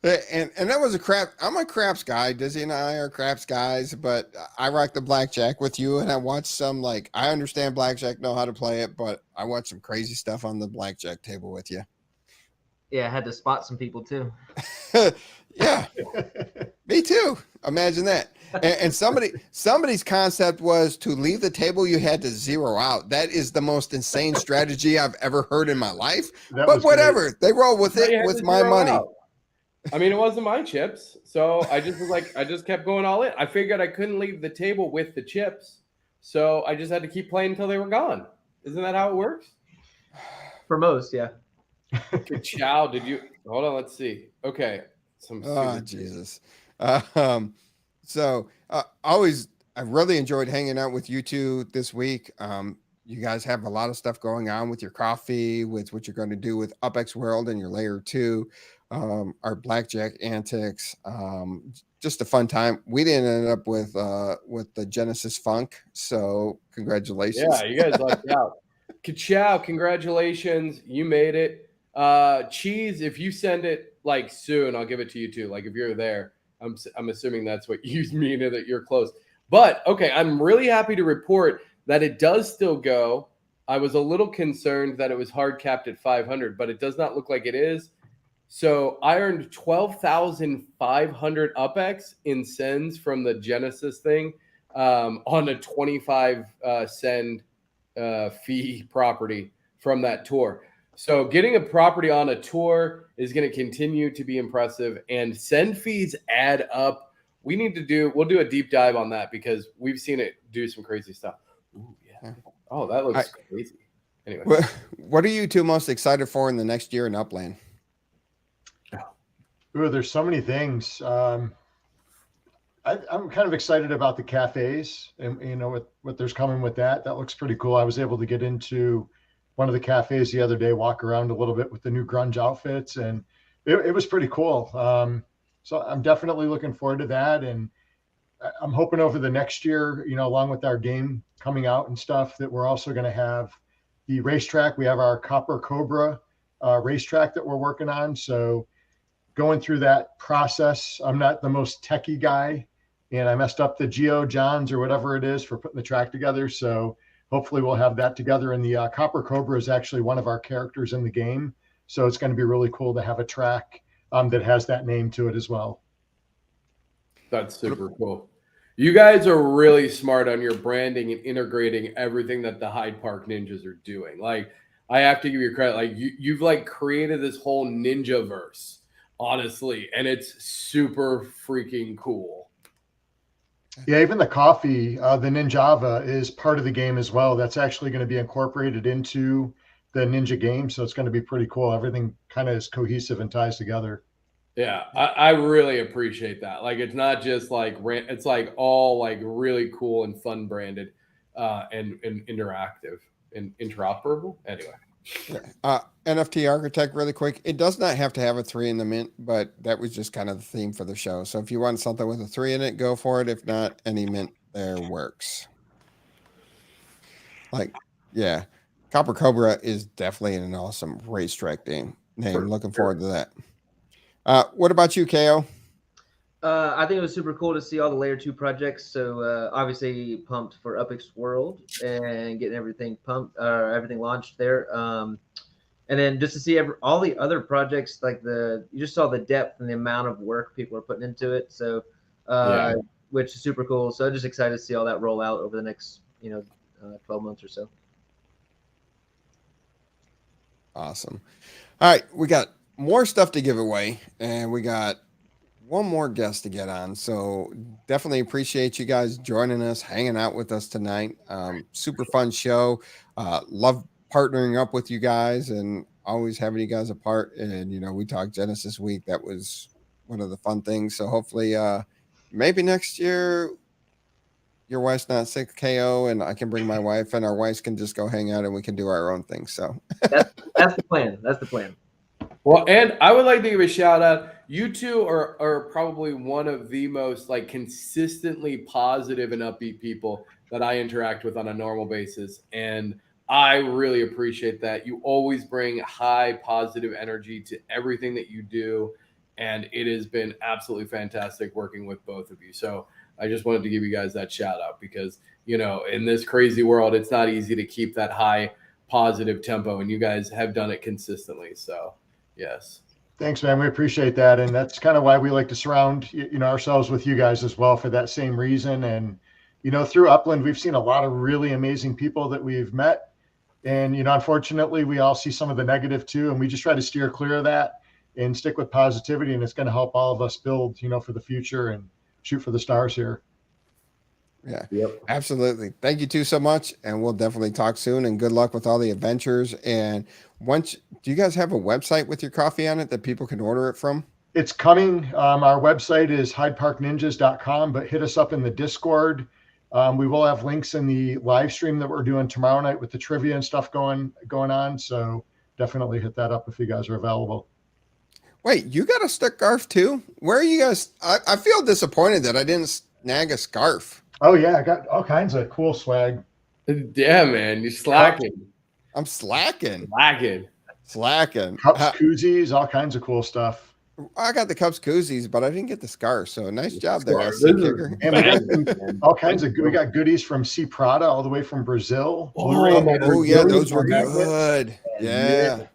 And that was I'm a craps guy. Dizzy and I are craps guys, but I rock the blackjack with you, and I watch some, like, I understand blackjack, know how to play it, but I watch some crazy stuff on the blackjack table with you. Yeah, I had to spot some people too. Yeah, me too. Imagine that. And somebody's concept was to leave the table, you had to zero out. That is the most insane strategy I've ever heard in my life. But whatever, great. They roll with it with my money. Out. I mean, it wasn't my chips, so I just kept going all in. I figured I couldn't leave the table with the chips, so I just had to keep playing until they were gone. Isn't that how it works? For most, yeah. Chow, did you hold on? Let's see. Okay. Jesus. So I really enjoyed hanging out with you two this week. You guys have a lot of stuff going on with your coffee, with what you're going to do with UpX World and your layer 2. our blackjack antics. Just a fun time. We didn't end up with the Genesis Funk, so congratulations. Yeah, you guys lucked out. Ka-chow, congratulations. You made it. Cheese, if you send it like soon, I'll give it to you too. Like if you're there, I'm assuming that's what you mean, that you're close. But okay, I'm really happy to report that it does still go. I was a little concerned that it was hard capped at 500, but it does not look like it is. So I earned 12,500 UpX in sends from the Genesis thing on a 25 send fee property from that tour. So getting a property on a tour is going to continue to be impressive, and send fees add up. We'll do a deep dive on that because we've seen it do some crazy stuff. Ooh, yeah. Oh, that looks crazy. Anyway. What are you two most excited for in the next year in Upland? Ooh, there's so many things. I'm kind of excited about the cafes and, what there's coming with that. That looks pretty cool. I was able to get into one of the cafes the other day, walk around a little bit with the new grunge outfits, and it was pretty cool. So I'm definitely looking forward to that. And I'm hoping over the next year, along with our game coming out and stuff, that we're also going to have the racetrack. We have our Copper Cobra racetrack that we're working on. So going through that process, I'm not the most techie guy, and I messed up the Geo Johns or whatever it is for putting the track together. So hopefully we'll have that together. And the Copper Cobra is actually one of our characters in the game. So it's going to be really cool to have a track that has that name to it as well. That's super cool. You guys are really smart on your branding and integrating everything that the Hyde Park Ninjas are doing. Like, I have to give you credit. Like, you've like created this whole ninja verse, honestly, and it's super freaking cool. Yeah, even the coffee, the Ninjava is part of the game as well. That's actually going to be incorporated into the Ninja game, so it's going to be pretty cool. Everything kind of is cohesive and ties together. Yeah, I really appreciate that. Like, it's not just like it's like all like really cool and fun branded, and interactive and interoperable. Anyway. NFT architect, really quick. It does not have to have a 3 in the mint, but that was just kind of the theme for the show. So if you want something with a 3 in it, go for it. If not, any mint there works. Like, yeah, Copper Cobra is definitely an awesome racetrack name. Looking forward to that. What about you, KO? I think it was super cool to see all the layer 2 projects. So obviously pumped for UpX World and getting everything everything launched there. And then just to see all the other projects, like you just saw the depth and the amount of work people are putting into it. So, which is super cool. So I'm just excited to see all that roll out over the next, 12 months or so. Awesome. All right. We got more stuff to give away, and we got one more guest to get on. So definitely appreciate you guys joining us, hanging out with us tonight. Super fun show. Love partnering up with you guys and always having you guys apart. And, we talked Genesis week. That was one of the fun things. So hopefully, maybe next year your wife's not sick, KO, and I can bring my wife and our wives can just go hang out and we can do our own thing. So that's the plan. That's the plan. Well, and I would like to give a shout out. You two are probably one of the most like consistently positive and upbeat people that I interact with on a normal basis. And I really appreciate that. You always bring high positive energy to everything that you do. And it has been absolutely fantastic working with both of you. So I just wanted to give you guys that shout out because, in this crazy world, it's not easy to keep that high positive tempo. And you guys have done it consistently. So, yes. Thanks, man. We appreciate that. And that's kind of why we like to surround, ourselves with you guys as well for that same reason. And, through Upland, we've seen a lot of really amazing people that we've met. And, unfortunately, we all see some of the negative too. And we just try to steer clear of that and stick with positivity. And it's going to help all of us build, for the future and shoot for the stars here. Yeah, yep. Absolutely. Thank you two so much. And we'll definitely talk soon, and good luck with all the adventures. And do you guys have a website with your coffee on it that people can order it from? It's coming. Our website is hydeparkninjas.com, but hit us up in the Discord. We will have links in the live stream that we're doing tomorrow night with the trivia and stuff going on. So definitely hit that up if you guys are available. Wait, you got a scarf too? Where are you guys? I feel disappointed that I didn't snag a scarf. Oh yeah, I got all kinds of cool swag. Yeah, man, you're slacking. I'm slacking. Slacking. Cups, koozies, all kinds of cool stuff. I got the cups koozies, but I didn't get the scarf. So nice job there, Scarf. SC This is Kicker. And we got all kinds of we got goodies from C Prada all the way from Brazil. Oh, my Oh yeah, Brazilian those were jacket. good. Yeah.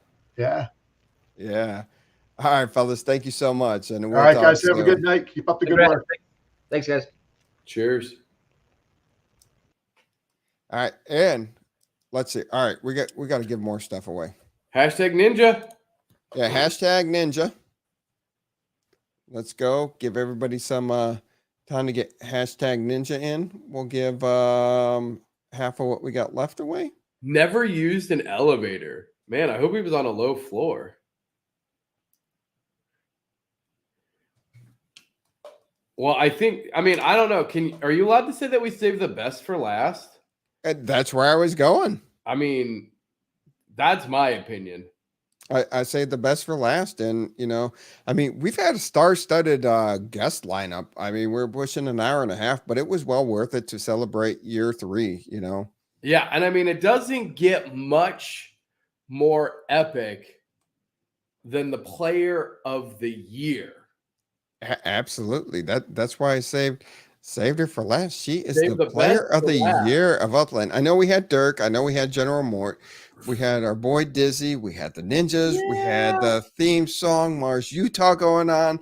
Yeah. All right, fellas. Thank you so much. And All we'll right, talk guys. Have a soon. good night. Keep up the good work. Thanks, guys. Cheers. All right, and let's see. All right, we got to give more stuff away. Hashtag ninja. Yeah, hashtag ninja. Let's go. Give everybody some time to get hashtag ninja in. We'll give half of what we got left away. Never used an elevator. Man, I hope he was on a low floor. Well, I don't know. Are you allowed to say that we saved the best for last? And that's where I was going. I mean, that's my opinion. I say the best for last. And, we've had a star-studded guest lineup. I mean, we're pushing an hour and a half, but it was well worth it to celebrate year 3, Yeah, and it doesn't get much more epic than the player of the year. Absolutely. That's why I saved her for last. She is Saved the the player best of for the last. year of Upland. I know we had Dirk. I know we had General Mort. We had our boy Dizzy. We had the Ninjas. We had the theme song, Mars Utah going on.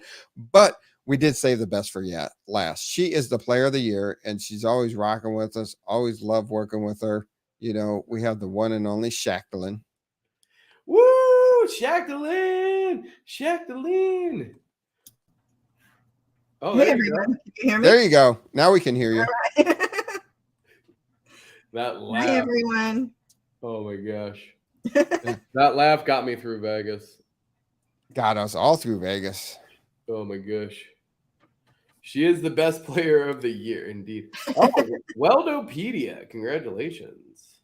But we did save the best for last. She is the player of the year, and she's always rocking with us. Always love working with her. We have the one and only Shacklin. Woo! Shacklin! Shacklin! Oh, Hey there you everyone, go. can you hear me? There you go. Now we can hear you. All right. That laugh. Hi everyone. Oh my gosh. That laugh got me through Vegas. Got us all through Vegas. Oh my gosh. She is the best player of the year, indeed. Oh, Weldopedia. Congratulations.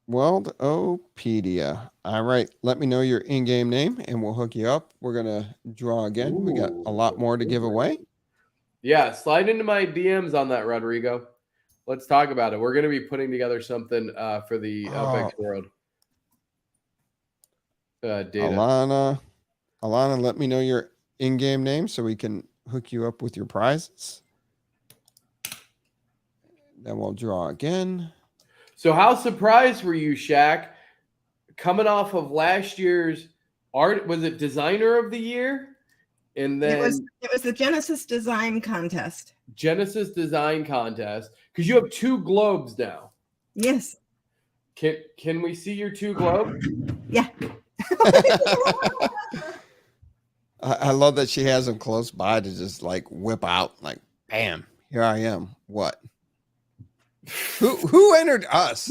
Weldopedia. All right. Let me know your in-game name and we'll hook you up. We're going to draw again. We got a lot more to give away. Yeah, slide into my DMs on that, Rodrigo. Let's talk about it. We're going to be putting together something for the UpX World. Data. Alana, let me know your in-game name so we can hook you up with your prizes. Then we'll draw again. So how surprised were you, Shaq, coming off of last year's art? Was it designer of the year? And then It was the Genesis Design Contest. Genesis Design Contest, because you have 2 globes now. Yes. Can we see your 2 globes? Yeah. I love that she has them close by to just like whip out, like, bam, here I am. What? Who entered us?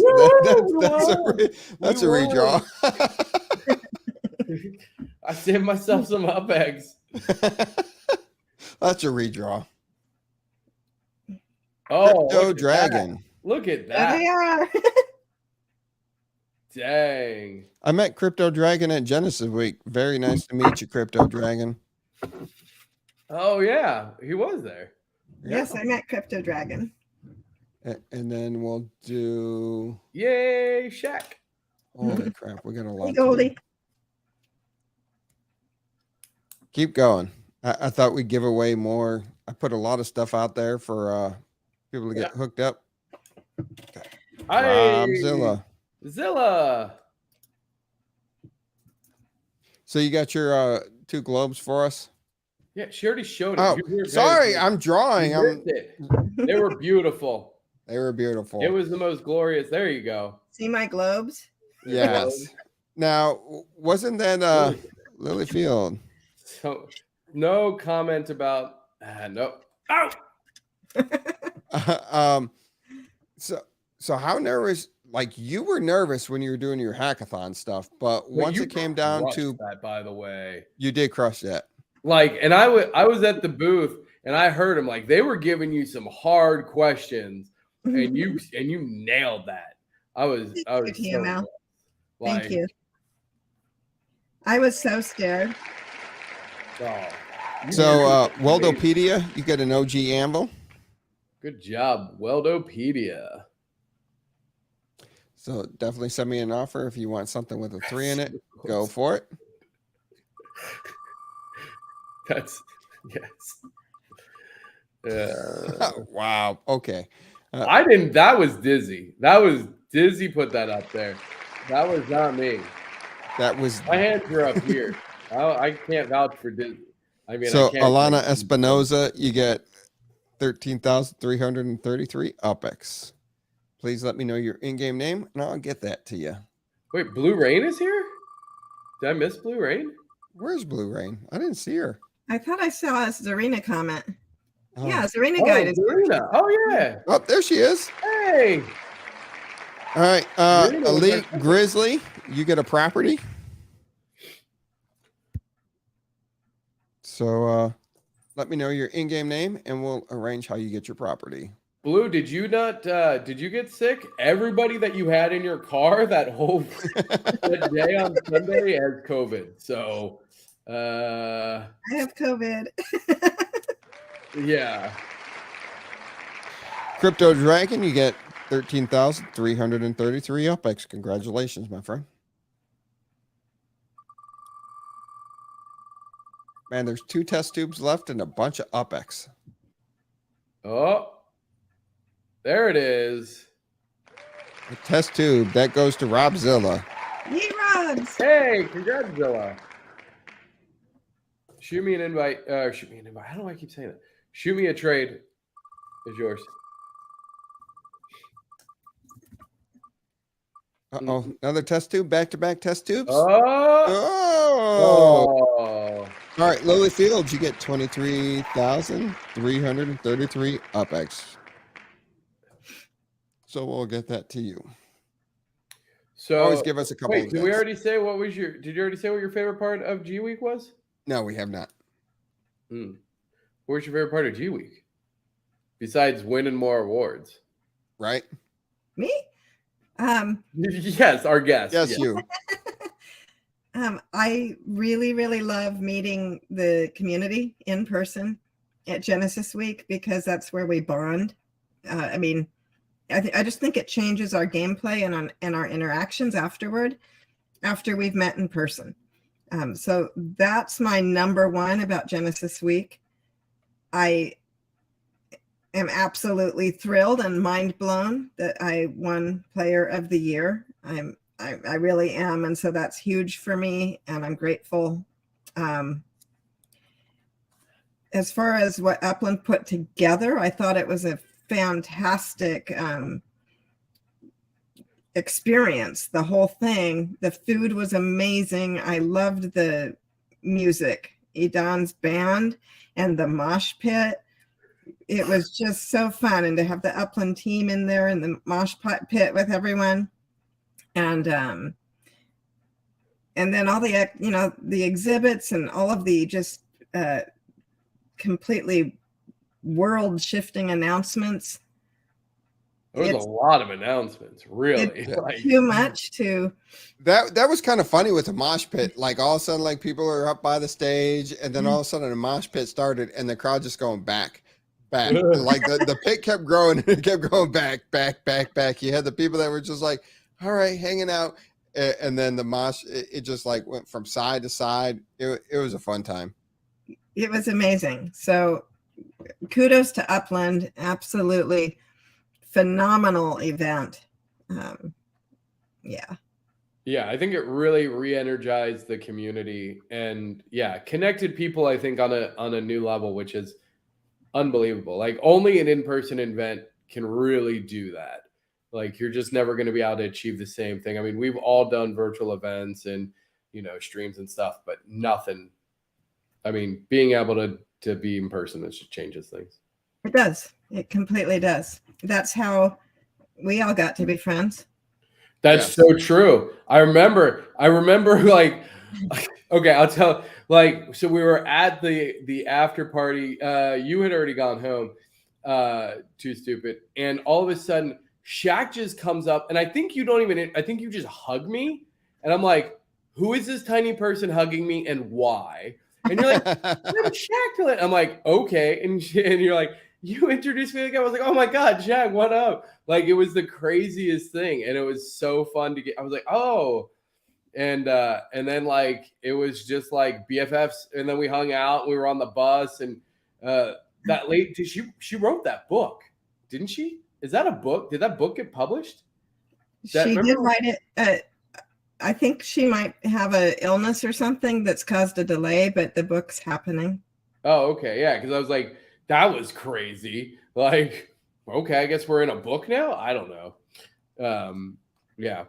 That's a redraw. I saved myself some UpX. That's a redraw. Oh, Crypto Dragon. Look at There that. they are. Dang. I met Crypto Dragon at Genesis Week. Very nice to meet you, Crypto Dragon. Oh, yeah. He was there. Yes, I met Crypto Dragon. And then we'll do. Yay, Shaq. Holy crap. We got a lot. Hey, Goldie. Keep going. I thought we'd give away more. I put a lot of stuff out there for people to get hooked up. Hi, Zilla. Zilla. So you got your 2 globes for us? Yeah, she already showed it. Oh, You were sorry. very- I'm drawing. You missed it. They were beautiful. They were beautiful. It was the most glorious. There you go. See my globes? Yes. Now, wasn't that Lilyfield? So, no comment about no. Ow! So how nervous? Like, you were nervous when you were doing your hackathon stuff, but once you it came down crushed to that, by the way, you did crush that. like, and I was at the booth and I heard them, like, they were giving you some hard questions and you nailed that. I was Thank you, so TML. impressed. Thank Like, you. I was so scared. Oh, So, Weldopedia, you get an OG anvil. good job, Weldopedia. So definitely send me an offer if you want something with a 3 in it. Go for it. That's yes. Wow. Okay. I didn't. That was Dizzy. That was Dizzy. Put that up there. That was not me. That was My hands are up here. I can't vouch for Dizzy. I mean, so I can't. Alana Espinoza. You get 13,333 UPX. Please let me know your in-game name, and I'll get that to you. Wait, Blue Rain is here? Did I miss Blue Rain? Where's Blue Rain? I didn't see her. I thought I saw a Zarina comment. Oh. Yeah, Zarina Guide is Zarina. Oh yeah. Oh, there she is. Hey. All right, Zarina was Elite our- Grizzly, you get a property. So let me know your in-game name, and we'll arrange how you get your property. Blue, did you not? Did you get sick? Everybody that you had in your car that whole that day on Sunday has COVID. So, I have COVID. yeah. Crypto Dragon, you get 13,333 UPX. Congratulations, my friend. Man, there's 2 test tubes left and a bunch of UPX. Oh, there it is. The test tube, that goes to Robzilla. Yee, Robs. Hey, congrats, Zilla. Shoot me an invite. Shoot me an invite. How do I keep saying that? Shoot me a trade. Is yours. Uh-oh, another test tube, back-to-back test tubes. Oh. Oh. All right, Lily Fields, you get 23,333 UPX. So we'll get that to you. So Always give us a couple wait, of did we days. already say what was your? Did you already say what your favorite part of G Week was? No, we have not. What's your favorite part of G Week? Besides winning more awards, Right? Me? Yes, our guest. Yes, you. I really, really love meeting the community in person at Genesis Week because that's where we bond. I mean, I just think it changes our gameplay and our interactions afterward, after we've met in person. So that's my number one about Genesis Week. I am absolutely thrilled and mind blown that I won Player of the Year. I really am, and so that's huge for me, and I'm grateful. As far as what Upland put together, I thought it was a fantastic experience. The whole thing, the food was amazing. I loved the music, Edan's band, and the mosh pit. It was just so fun, and to have the Upland team in there in the mosh pit with everyone. And then all the, the exhibits and all of the just completely world shifting announcements. There was a lot of announcements, really. It's too much to. That was kind of funny with the mosh pit. Like all of a sudden, like people are up by the stage, and then all of a sudden, the mosh pit started, and the crowd just going back. Like the pit kept growing, and it kept going back. You had the people that were just like, all right, hanging out, and then the mosh, it just like went from side to side. It was a fun time. It was amazing. So kudos to Upland. Absolutely phenomenal event. Yeah, I think it really re-energized the community and connected people, I think, on a new level, which is unbelievable. Like only an in-person event can really do that. Like you're just never going to be able to achieve the same thing. I mean, we've all done virtual events and streams and stuff, but nothing. I mean, being able to be in person, that just changes things. it does. It completely does. That's how we all got to be friends. That's so true. I remember like, okay, I'll tell, like, so we were at the after party. You had already gone home, Too Stupid. And all of a sudden Shaq just comes up, and I think you just hug me. And I'm like, who is this tiny person hugging me and why? And you're like, I'm Shaq. I'm like, okay. And you're like, you introduced me to the guy. I was like, oh my God, Shaq, what up? Like, it was the craziest thing. And it was so fun to get. I was like, oh. And then like, it was just like BFFs. And then we hung out. We were on the bus. And that lady, she wrote that book, didn't she? Is that a book? Did that book get published? She did write it. I think she might have an illness or something that's caused a delay, but the book's happening. Oh, okay. Yeah. Because I was like, that was crazy. Like, okay, I guess we're in a book now. I don't know. Yeah.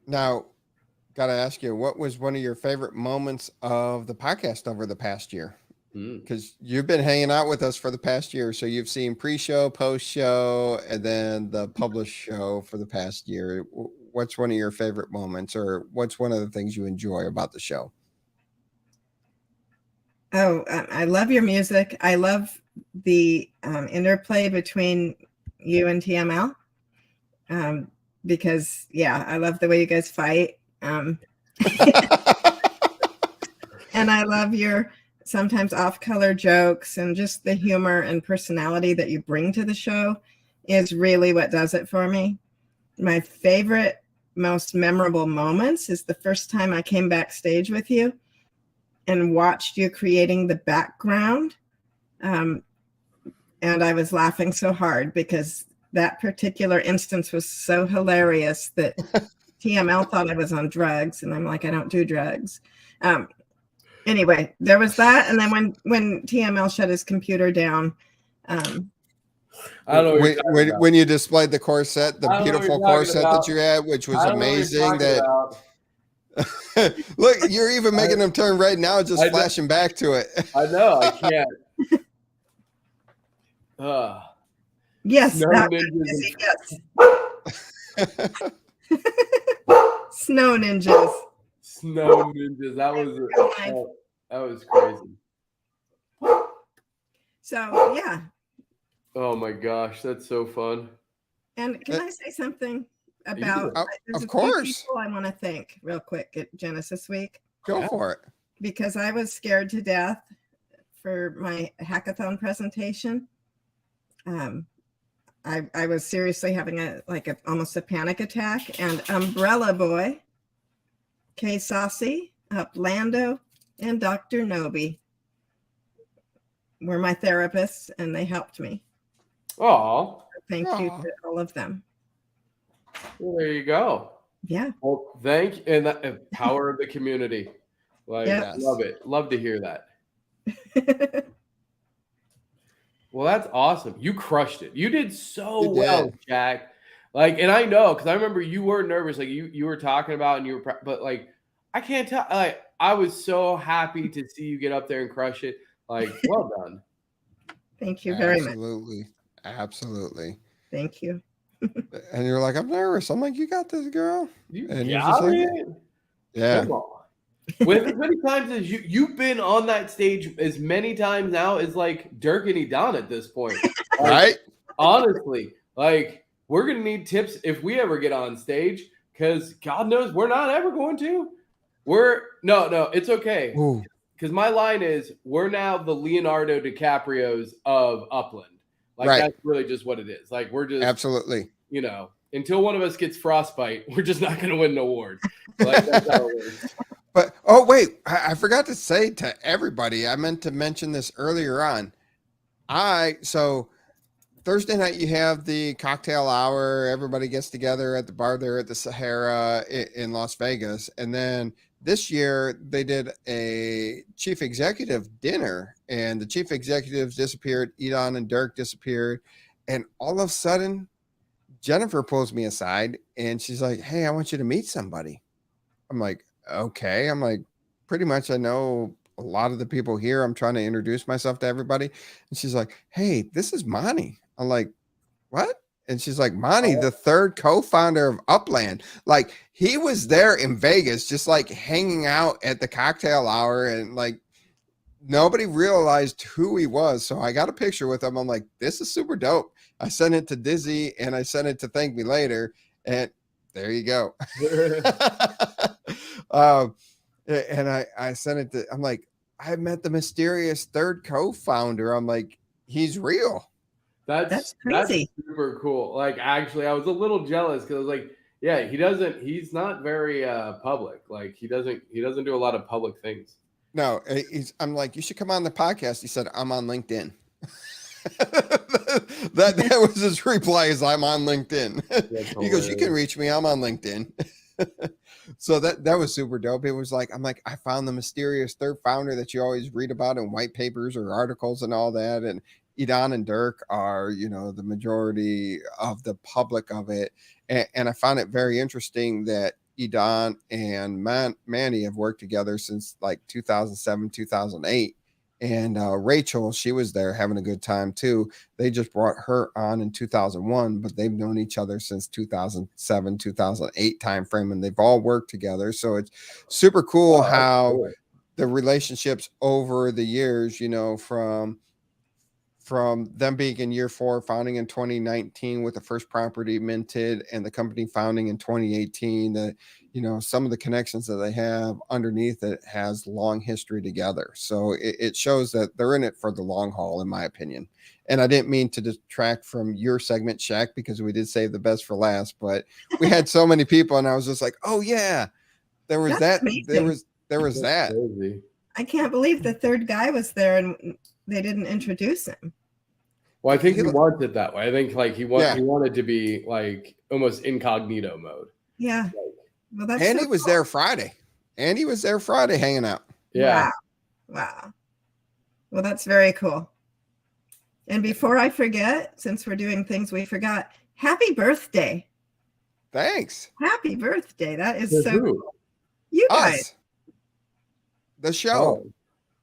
Now, got to ask you, what was one of your favorite moments of the podcast over the past year? Because you've been hanging out with us for the past year. So you've seen pre-show, post-show, and then the published show for the past year. What's one of your favorite moments, or what's one of the things you enjoy about the show? Oh, I love your music. I love the interplay between you and TML. Because, yeah, I love the way you guys fight. And I love your sometimes off-color jokes, and just the humor and personality that you bring to the show is really what does it for me. My favorite, most memorable moments is the first time I came backstage with you and watched you creating the background. And I was laughing so hard because that particular instance was so hilarious that TML thought I was on drugs, and I'm like, I don't do drugs. Anyway, there was that, and then when TML shut his computer down, I don't know when you displayed the corset, the beautiful corset that you had, which was amazing. Look, you're even making them turn red now, just flashing back to it. I know, I can't. Yes, Snow ninjas. Snow ninjas. That was crazy. So yeah. Oh my gosh, that's so fun. And can I say something about? Of course. People I want to thank real quick at Genesis Week. Go for it. Because I was scared to death for my hackathon presentation. I was seriously having almost a panic attack, and Umbrella Boy, Kay Saucy, Uplando, and Dr. Noby were my therapists, and they helped me. Oh, thank you to all of them. Well, there you go. Yeah. Well, and the power of the community. Like, yes. Love it. Love to hear that. Well, that's awesome. You crushed it. You did so well, Jack. Like, and I know, because I remember you were nervous. Like you were talking about, and but like, I can't tell. Like, I was so happy to see you get up there and crush it. Like, well done. Thank you very much. Absolutely. Thank you. And you're like, I'm nervous. I'm like, you got this, girl. You and got it. Like, yeah. Come on. With as many times as you've been on that stage as many times now as like Dirk and Edon at this point. Like, right? Honestly, like, we're gonna need tips if we ever get on stage, because God knows we're not ever going to. No, it's okay. Because my line is, we're now the Leonardo DiCaprios of Upland. Like, that's really just what it is. Like, we're just absolutely, until one of us gets frostbite, we're just not gonna win an award. Like, that's how it is. But, oh, wait, I forgot to say to everybody, I meant to mention this earlier on. So Thursday night, you have the cocktail hour. Everybody gets together at the bar there at the Sahara in Las Vegas. And then this year, they did a chief executive dinner, and the chief executives disappeared. Edon and Dirk disappeared. And all of a sudden, Jennifer pulls me aside, and she's like, hey, I want you to meet somebody. I'm like, okay. I'm like, pretty much I know a lot of the people here. I'm trying to introduce myself to everybody. And she's like, hey, this is Monty. I'm like, what? And she's like, Monty, the third co-founder of Upland. Like, he was there in Vegas, just like hanging out at the cocktail hour, and like nobody realized who he was. So I got a picture with him. I'm like, this is super dope. I sent it to Dizzy, and I sent it to ThankMeLater, and there you go. And I sent it to, I'm like, I met the mysterious third co-founder. I'm like, he's real. That's crazy. super cool. Like, actually, I was a little jealous because I was like, yeah, he's not very public. Like, he doesn't do a lot of public things. No, I'm like, you should come on the podcast. He said, I'm on LinkedIn. that was his reply, is I'm on LinkedIn. He goes, you can reach me. I'm on LinkedIn. So that was super dope. It was like, I'm like, I found the mysterious third founder that you always read about in white papers or articles and all that. And Idan and Dirk are, the majority of the public of it. And I found it very interesting that Idan and Manny have worked together since like 2007, 2008. And Rachel, she was there having a good time too. They just brought her on in 2001, but they've known each other since 2007, 2008 timeframe, and they've all worked together. So it's super cool how the relationships over the years, from them being in year 4, founding in 2019 with the first property minted, and the company founding in 2018, some of the connections that they have underneath it has long history together. So it shows that they're in it for the long haul, in my opinion. And I didn't mean to detract from your segment, Shaq, because we did save the best for last, but we had so many people, and I was just like, oh yeah, there was That's that. amazing. There was that. Crazy. I can't believe the third guy was there and they didn't introduce him. Well, I think he wants it that way. I think like he wanted to be like almost incognito mode. Yeah. Well, that's and he was there Friday. And he was there Friday hanging out. Yeah. Wow. Well, that's very cool. And before I forget, since we're doing things we forgot, happy birthday. Thanks. Happy birthday. That is To so who? cool. You guys. Us. The show.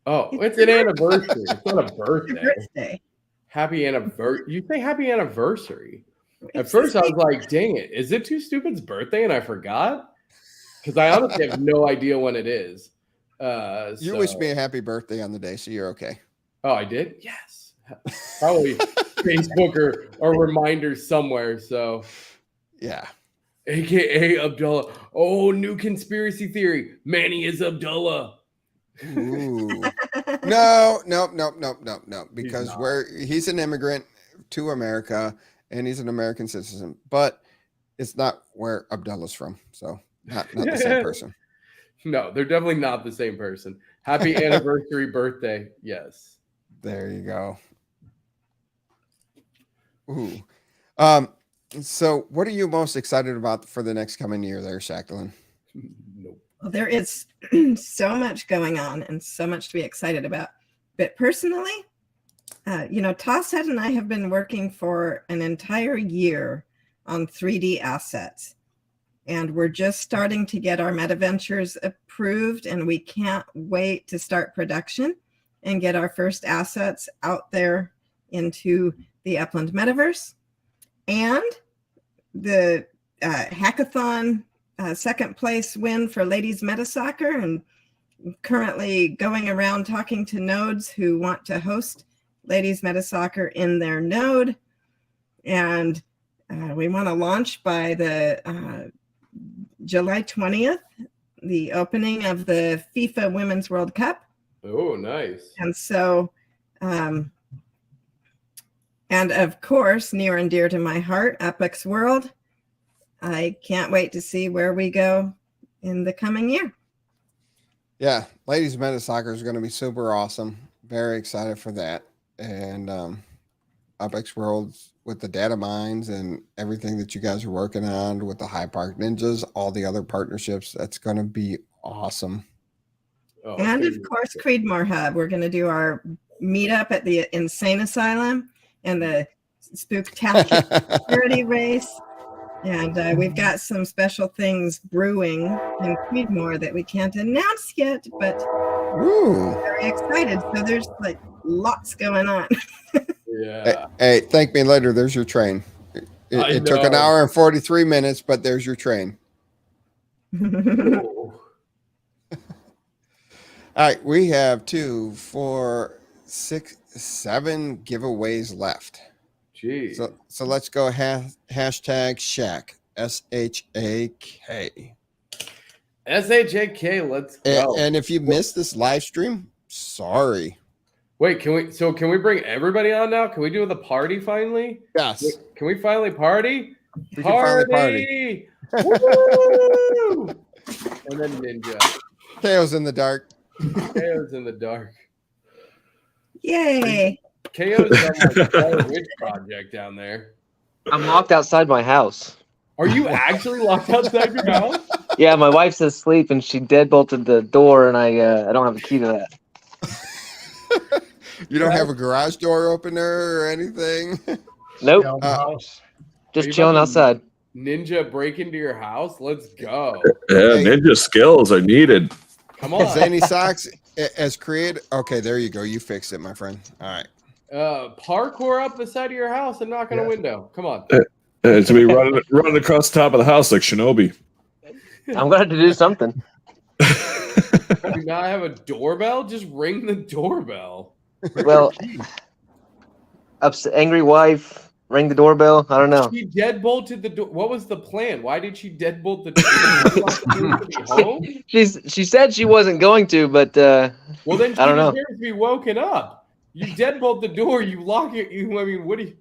Oh, it's an anniversary. It's not a Happy birthday. birthday. Happy anniversary. You say happy anniversary. At It's first, I just was like, dang it. Is it Too Stupid's birthday and I forgot? Because I honestly have no idea when it is. You wish me a happy birthday on the day, so you're okay. Oh, I did? Yes. Probably Facebook or reminder somewhere. So, yeah. AKA Abdullah. Oh, new conspiracy theory. Manny is Abdullah. Ooh. No. Because he's an immigrant to America and he's an American citizen, but it's not where Abdullah's from. So not the same person. No, they're definitely not the same person. Happy anniversary birthday. Yes. There you go. Ooh. So what are you most excited about for the next coming year there, Jacqueline? Nope. Well, there is so much going on and so much to be excited about. But personally, Tosshead and I have been working for an entire year on 3D assets. And we're just starting to get our meta ventures approved, and we can't wait to start production and get our first assets out there into the Upland metaverse. And the hackathon second place win for ladies meta soccer, and currently going around talking to nodes who want to host ladies meta soccer in their node. And we want to launch by the July 20th, the opening of the FIFA Women's World Cup. Oh, nice. And so, and of course, near and dear to my heart, Apex World. I can't wait to see where we go in the coming year. Yeah, ladies meta soccer is going to be super awesome. Very excited for that. And Apex Worlds with the data mines and everything that you guys are working on with the High Park Ninjas, all the other partnerships, that's going to be awesome. Oh, And of course, Creedmoor Hub. We're going to do our meetup at the Insane Asylum and the Spooktacular Security Race. And we've got some special things brewing in Creedmoor that we can't announce yet, but Ooh. very excited. So there's like lots going on. Yeah. Hey, thank me later. There's your train. It took an hour and 43 minutes, but there's your train. Oh. All right, we have 2, 4, 6, 7 giveaways left. Gee. So let's go hashtag Shaq, SHAK. SHAK, let's go. And if you missed this live stream, sorry. Wait, can we bring everybody on now? Can we do the party finally? Yes. Wait, can we finally party? We can finally party. Woo! And then Ninja. Chaos in the dark. KO's in the dark. Yay. KO's done like a Blair Witch project down there. I'm locked outside my house. Are you actually locked outside your house? Yeah, my wife's asleep and she deadbolted the door, and I don't have a key to that. You don't have a garage door opener or anything? Nope. House. Just you chilling about outside. Ninja break into your house? Let's go. Yeah, ninja skills are needed. Come on. Zany Socks as creative. Okay, there you go. You fixed it, my friend. All right. Parkour up the side of your house and knock on a window. Come on. To be running across the top of the house like Shinobi. I'm going to do something. Do you not have a doorbell? Just ring the doorbell. Well, angry wife, ring the doorbell. I don't know. She deadbolted the door. What was the plan? Why did she deadbolt the door? She said she wasn't going to, but well, then she I don't know. deserves to be woken up. You deadbolt the door. You lock it. I mean, what do you?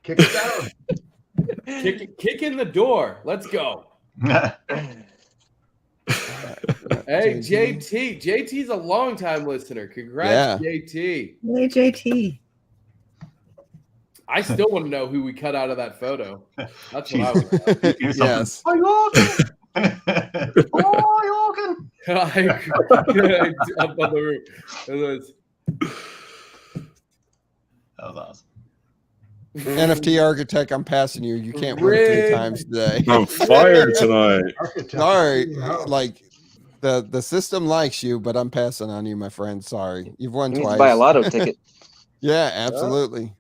Kick it down. Kick in the door. Let's go. Hey, JT. JT's a longtime listener. Congrats, JT. Hey, JT. I still want to know who we cut out of that photo. That's what I would. Yes. Are you walking? Oh, you walking? Up on the roof. That was awesome. NFT architect, I'm passing you. You can't win 3 times today. I'm fired tonight. Sorry. Like the system likes you, but I'm passing on you, my friend. Sorry. You've won You need twice. to buy a lotto ticket. Yeah, absolutely.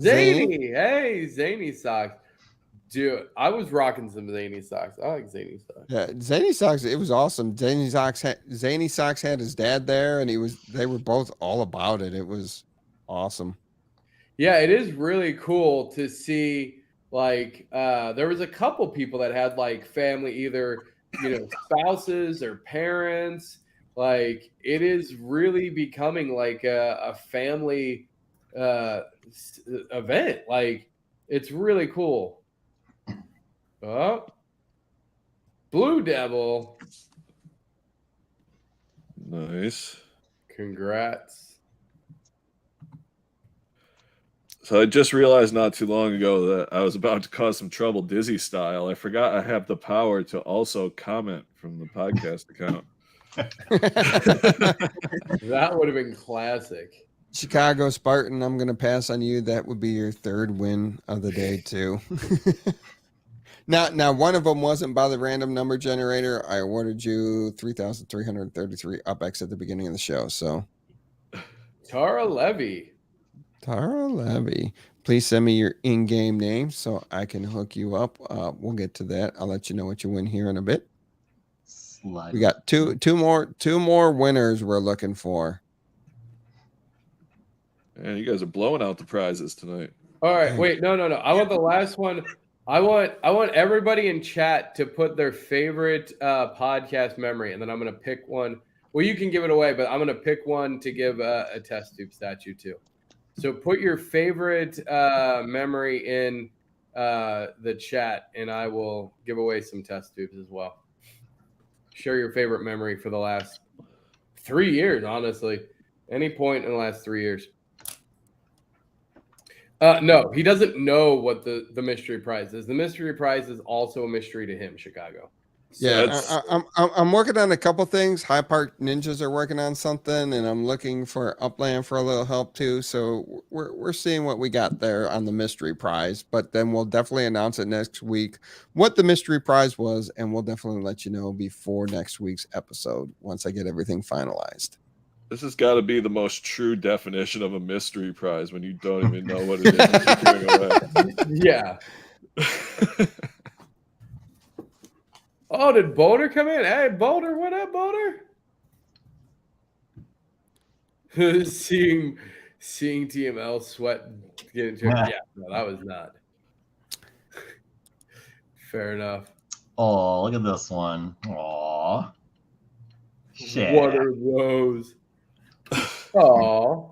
Zany. Hey, Zany Socks. Dude, I was rocking some Zany Socks. I like Zany Socks. Yeah, Zany Socks, it was awesome. Zany Socks had his dad there, and they were both all about it. It was awesome. Yeah, it is really cool to see. Like, there was a couple people that had like family, either spouses or parents. Like, it is really becoming like a family event. Like, it's really cool. Oh, Blue Devil. Nice. Congrats. So I just realized not too long ago that I was about to cause some trouble Dizzy style. I forgot I have the power to also comment from the podcast account. That would have been classic. Chicago Spartan, I'm going to pass on you. That would be your 3rd win of the day, too. Now, one of them wasn't by the random number generator. I awarded you 3,333 UpX at the beginning of the show. So, Tara Levy. Tara Levy, please send me your in-game name so I can hook you up. We'll get to that. I'll let you know what you win here in a bit. We got two more winners we're looking for. Man, you guys are blowing out the prizes tonight. All right, wait, no. I want the last one. I want everybody in chat to put their favorite podcast memory, and then I'm gonna pick one. Well, you can give it away, but I'm gonna pick one to give a test tube statue to. So put your favorite memory in the chat, and I will give away some test tubes as well. Share your favorite memory for the last 3 years, honestly. Any point in the last 3 years. No, he doesn't know what the mystery prize is. The mystery prize is also a mystery to him, Chicago. So Yeah, I'm working on a couple things. High Park Ninjas are working on something, and I'm looking for Upland for a little help too. So we're seeing what we got there on the mystery prize, but then we'll definitely announce it next week what the mystery prize was, and we'll definitely let you know before next week's episode once I get everything finalized. This has got to be the most true definition of a mystery prize when you don't even know what it is that you're giving away. Yeah. Oh, did Boulder come in? Hey, Boulder, what up, Boulder? seeing TML sweat getting checked. Yeah, no, that was not. Fair enough. Oh, look at this one. Aw. Shit. What are those? Aw.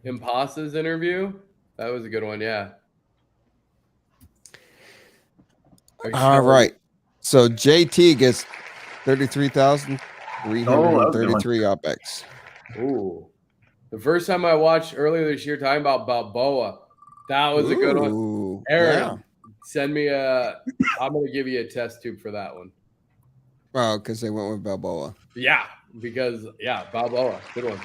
Impasta's interview? That was a good one, yeah. All right. So JT gets 33,333 OPEX. Ooh. The first time I watched earlier this year talking about Balboa, that was a good one. Ooh, Aaron, yeah. send me I'm going to give you a test tube for that one. Well, because they went with Balboa. Yeah, because, Balboa. Good one.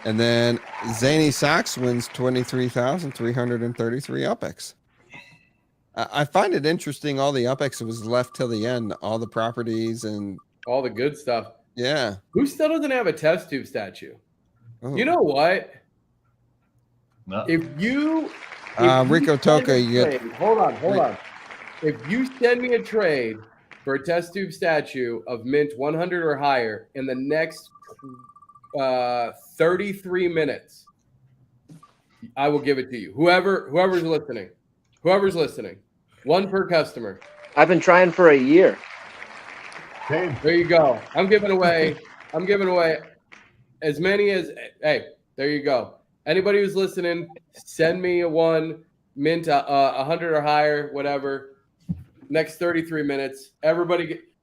And then Zany Sox wins 23,333 UPEX. I find it interesting. All the UPEX was left till the end, all the properties and all the good stuff. Yeah. Who still doesn't have a test tube statue? Ooh. You know what? No. If you Rico Toka, you get hold on. If you send me a trade for a test tube statue of mint 100 or higher in the next 33 minutes, I will give it to you. Whoever's listening, one per customer. I've been trying for a year. Same. There you go. I'm giving away as many as. Hey, there you go. Anybody who's listening, send me a one mint 100 or higher, whatever. Next 33 minutes,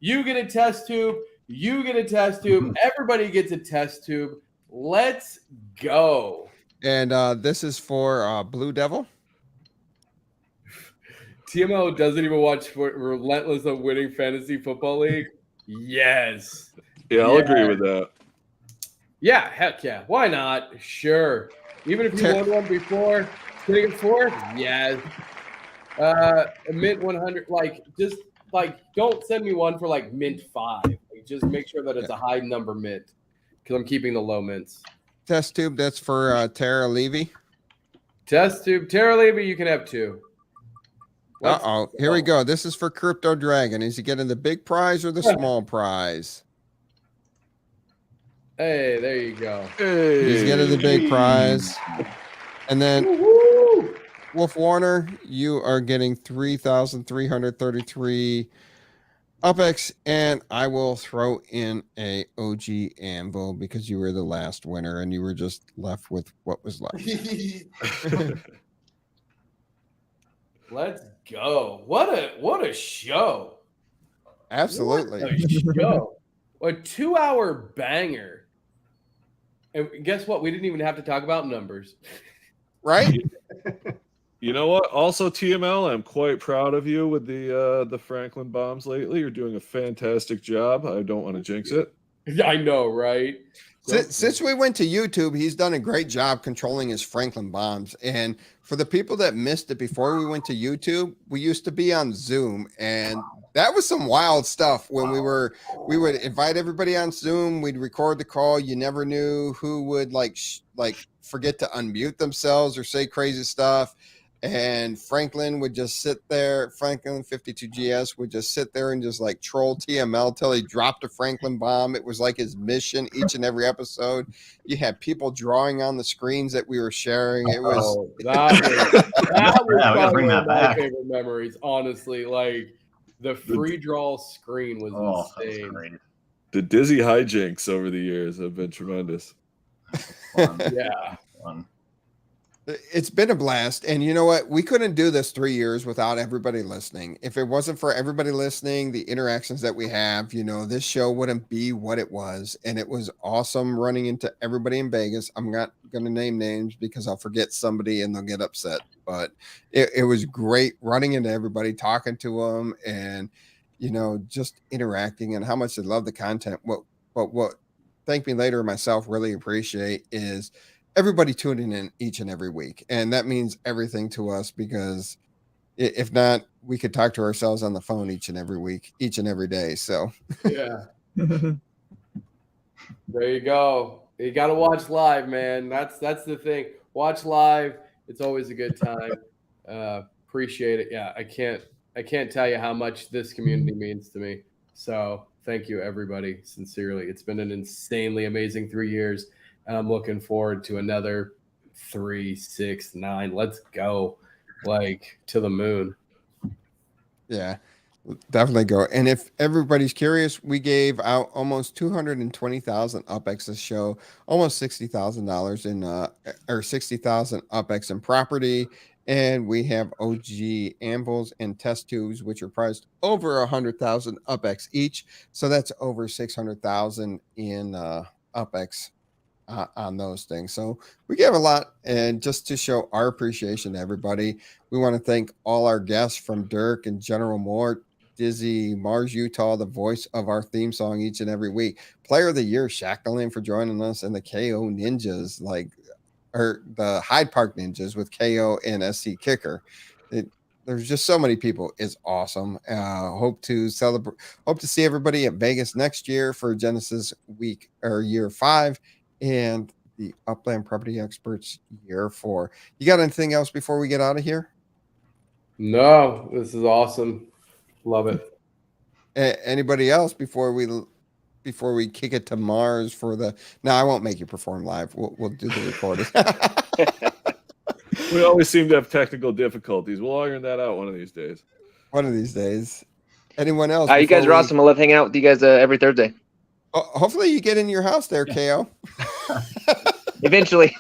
you get a test tube. You get a test tube. Everybody gets a test tube. Let's go. And this is for Blue Devil. TMO doesn't even watch Relentless of Winning Fantasy Football League. Yes. Yeah, I'll agree with that. Yeah, heck yeah. Why not? Sure. Even if you won one before, getting it for? Yes. A mint 100, don't send me one for mint 5. Just make sure that it's a high number mint because I'm keeping the low mints. Test tube, that's for Tara Levy. Test tube, Tara Levy, you can have 2. Here we go. This is for Crypto Dragon. Is he getting the big prize or the small prize? Hey, there you go. Hey. He's getting the big prize. And then Wolf Warner, you are getting 3,333 UPEX, and I will throw in a OG Anvil because you were the last winner and you were just left with what was left. Let's go. What a show. Absolutely. What a show. A 2-hour banger. And guess what? We didn't even have to talk about numbers. Right? You know what? Also, TML, I'm quite proud of you with the Franklin bombs lately. You're doing a fantastic job. I don't want to jinx it. I know, right? Since we went to YouTube, he's done a great job controlling his Franklin bombs. And for the people that missed it before we went to YouTube, we used to be on Zoom, and that was some wild stuff when we would invite everybody on Zoom. We'd record the call. You never knew who would forget to unmute themselves or say crazy stuff. And Franklin would just sit there. Franklin 52GS would just sit there and just troll TML till he dropped a Franklin bomb. It was like his mission each and every episode. You had people drawing on the screens that we were sharing. It was that was Yeah, we gotta bring that my back. favorite memories. Honestly, the free draw screen was insane. That's great. The dizzy hijinks over the years have been tremendous. Fun. Yeah. Fun. It's been a blast. And you know what? We couldn't do this 3 years without everybody listening. If it wasn't for everybody listening, the interactions that we have, this show wouldn't be what it was. And it was awesome running into everybody in Vegas. I'm not going to name names because I'll forget somebody and they'll get upset. But it was great running into everybody, talking to them, and, just interacting and how much they love the content. But what Thank Me Later myself really appreciate is everybody tuning in each and every week. And that means everything to us, because if not, we could talk to ourselves on the phone each and every week, each and every day. So Yeah. There you go. You got to watch live, man. That's the thing. Watch live. It's always a good time. Appreciate it. Yeah, I can't tell you how much this community means to me. So thank you, everybody. Sincerely, it's been an insanely amazing 3 years. And I'm looking forward to another 3, 6, 9. Let's go. like to the moon. Yeah, definitely go. And if everybody's curious, we gave out almost 220,000 UpX this show, almost $60,000 in or 60,000 UpX in property. And we have OG anvils and test tubes, which are priced over 100,000 UpX each. So that's over 600,000 in UpX on those things. So we gave a lot, and just to show our appreciation to everybody, we want to thank all our guests from Dirk and General Moore, Dizzy, Mars Utah, the voice of our theme song each and every week, Player of the Year, Shackleton for joining us, and the KO Ninjas, or the Hyde Park Ninjas with KO and SC Kicker. There's just so many people. It's awesome. Hope to see everybody at Vegas next year for Genesis week or year 5 and the Upland Property Xperts year 4. You got anything else before we get out of here? No, this is awesome. Love it. Anybody else before we kick it to Mars for the? No, I won't make you perform live. We'll do the recording. We always seem to have technical difficulties. We'll iron that out one of these days. One of these days. Anyone else? You guys are awesome. I love hanging out with you guys every Thursday. Hopefully you get in your house there, KO. Eventually.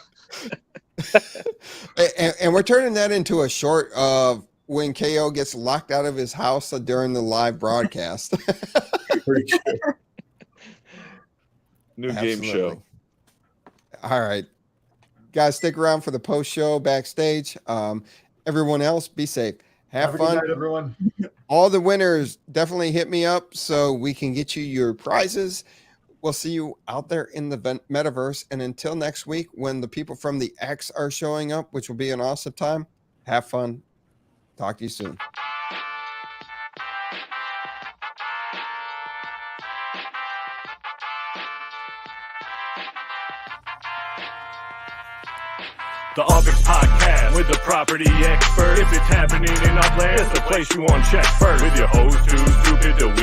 And we're turning that into a short of when KO gets locked out of his house during the live broadcast. New game show. All right. Guys, stick around for the post show backstage. Everyone else, be safe. Have fun. Good night, everyone. All the winners, definitely hit me up so we can get you your prizes. We'll see you out there in the metaverse. And until next week, when the people from the X are showing up, which will be an awesome time, have fun. Talk to you soon. The UpX Podcast with the property expert. If it's happening in Upland, it's the place you want to check first. With your host who's stupid to win.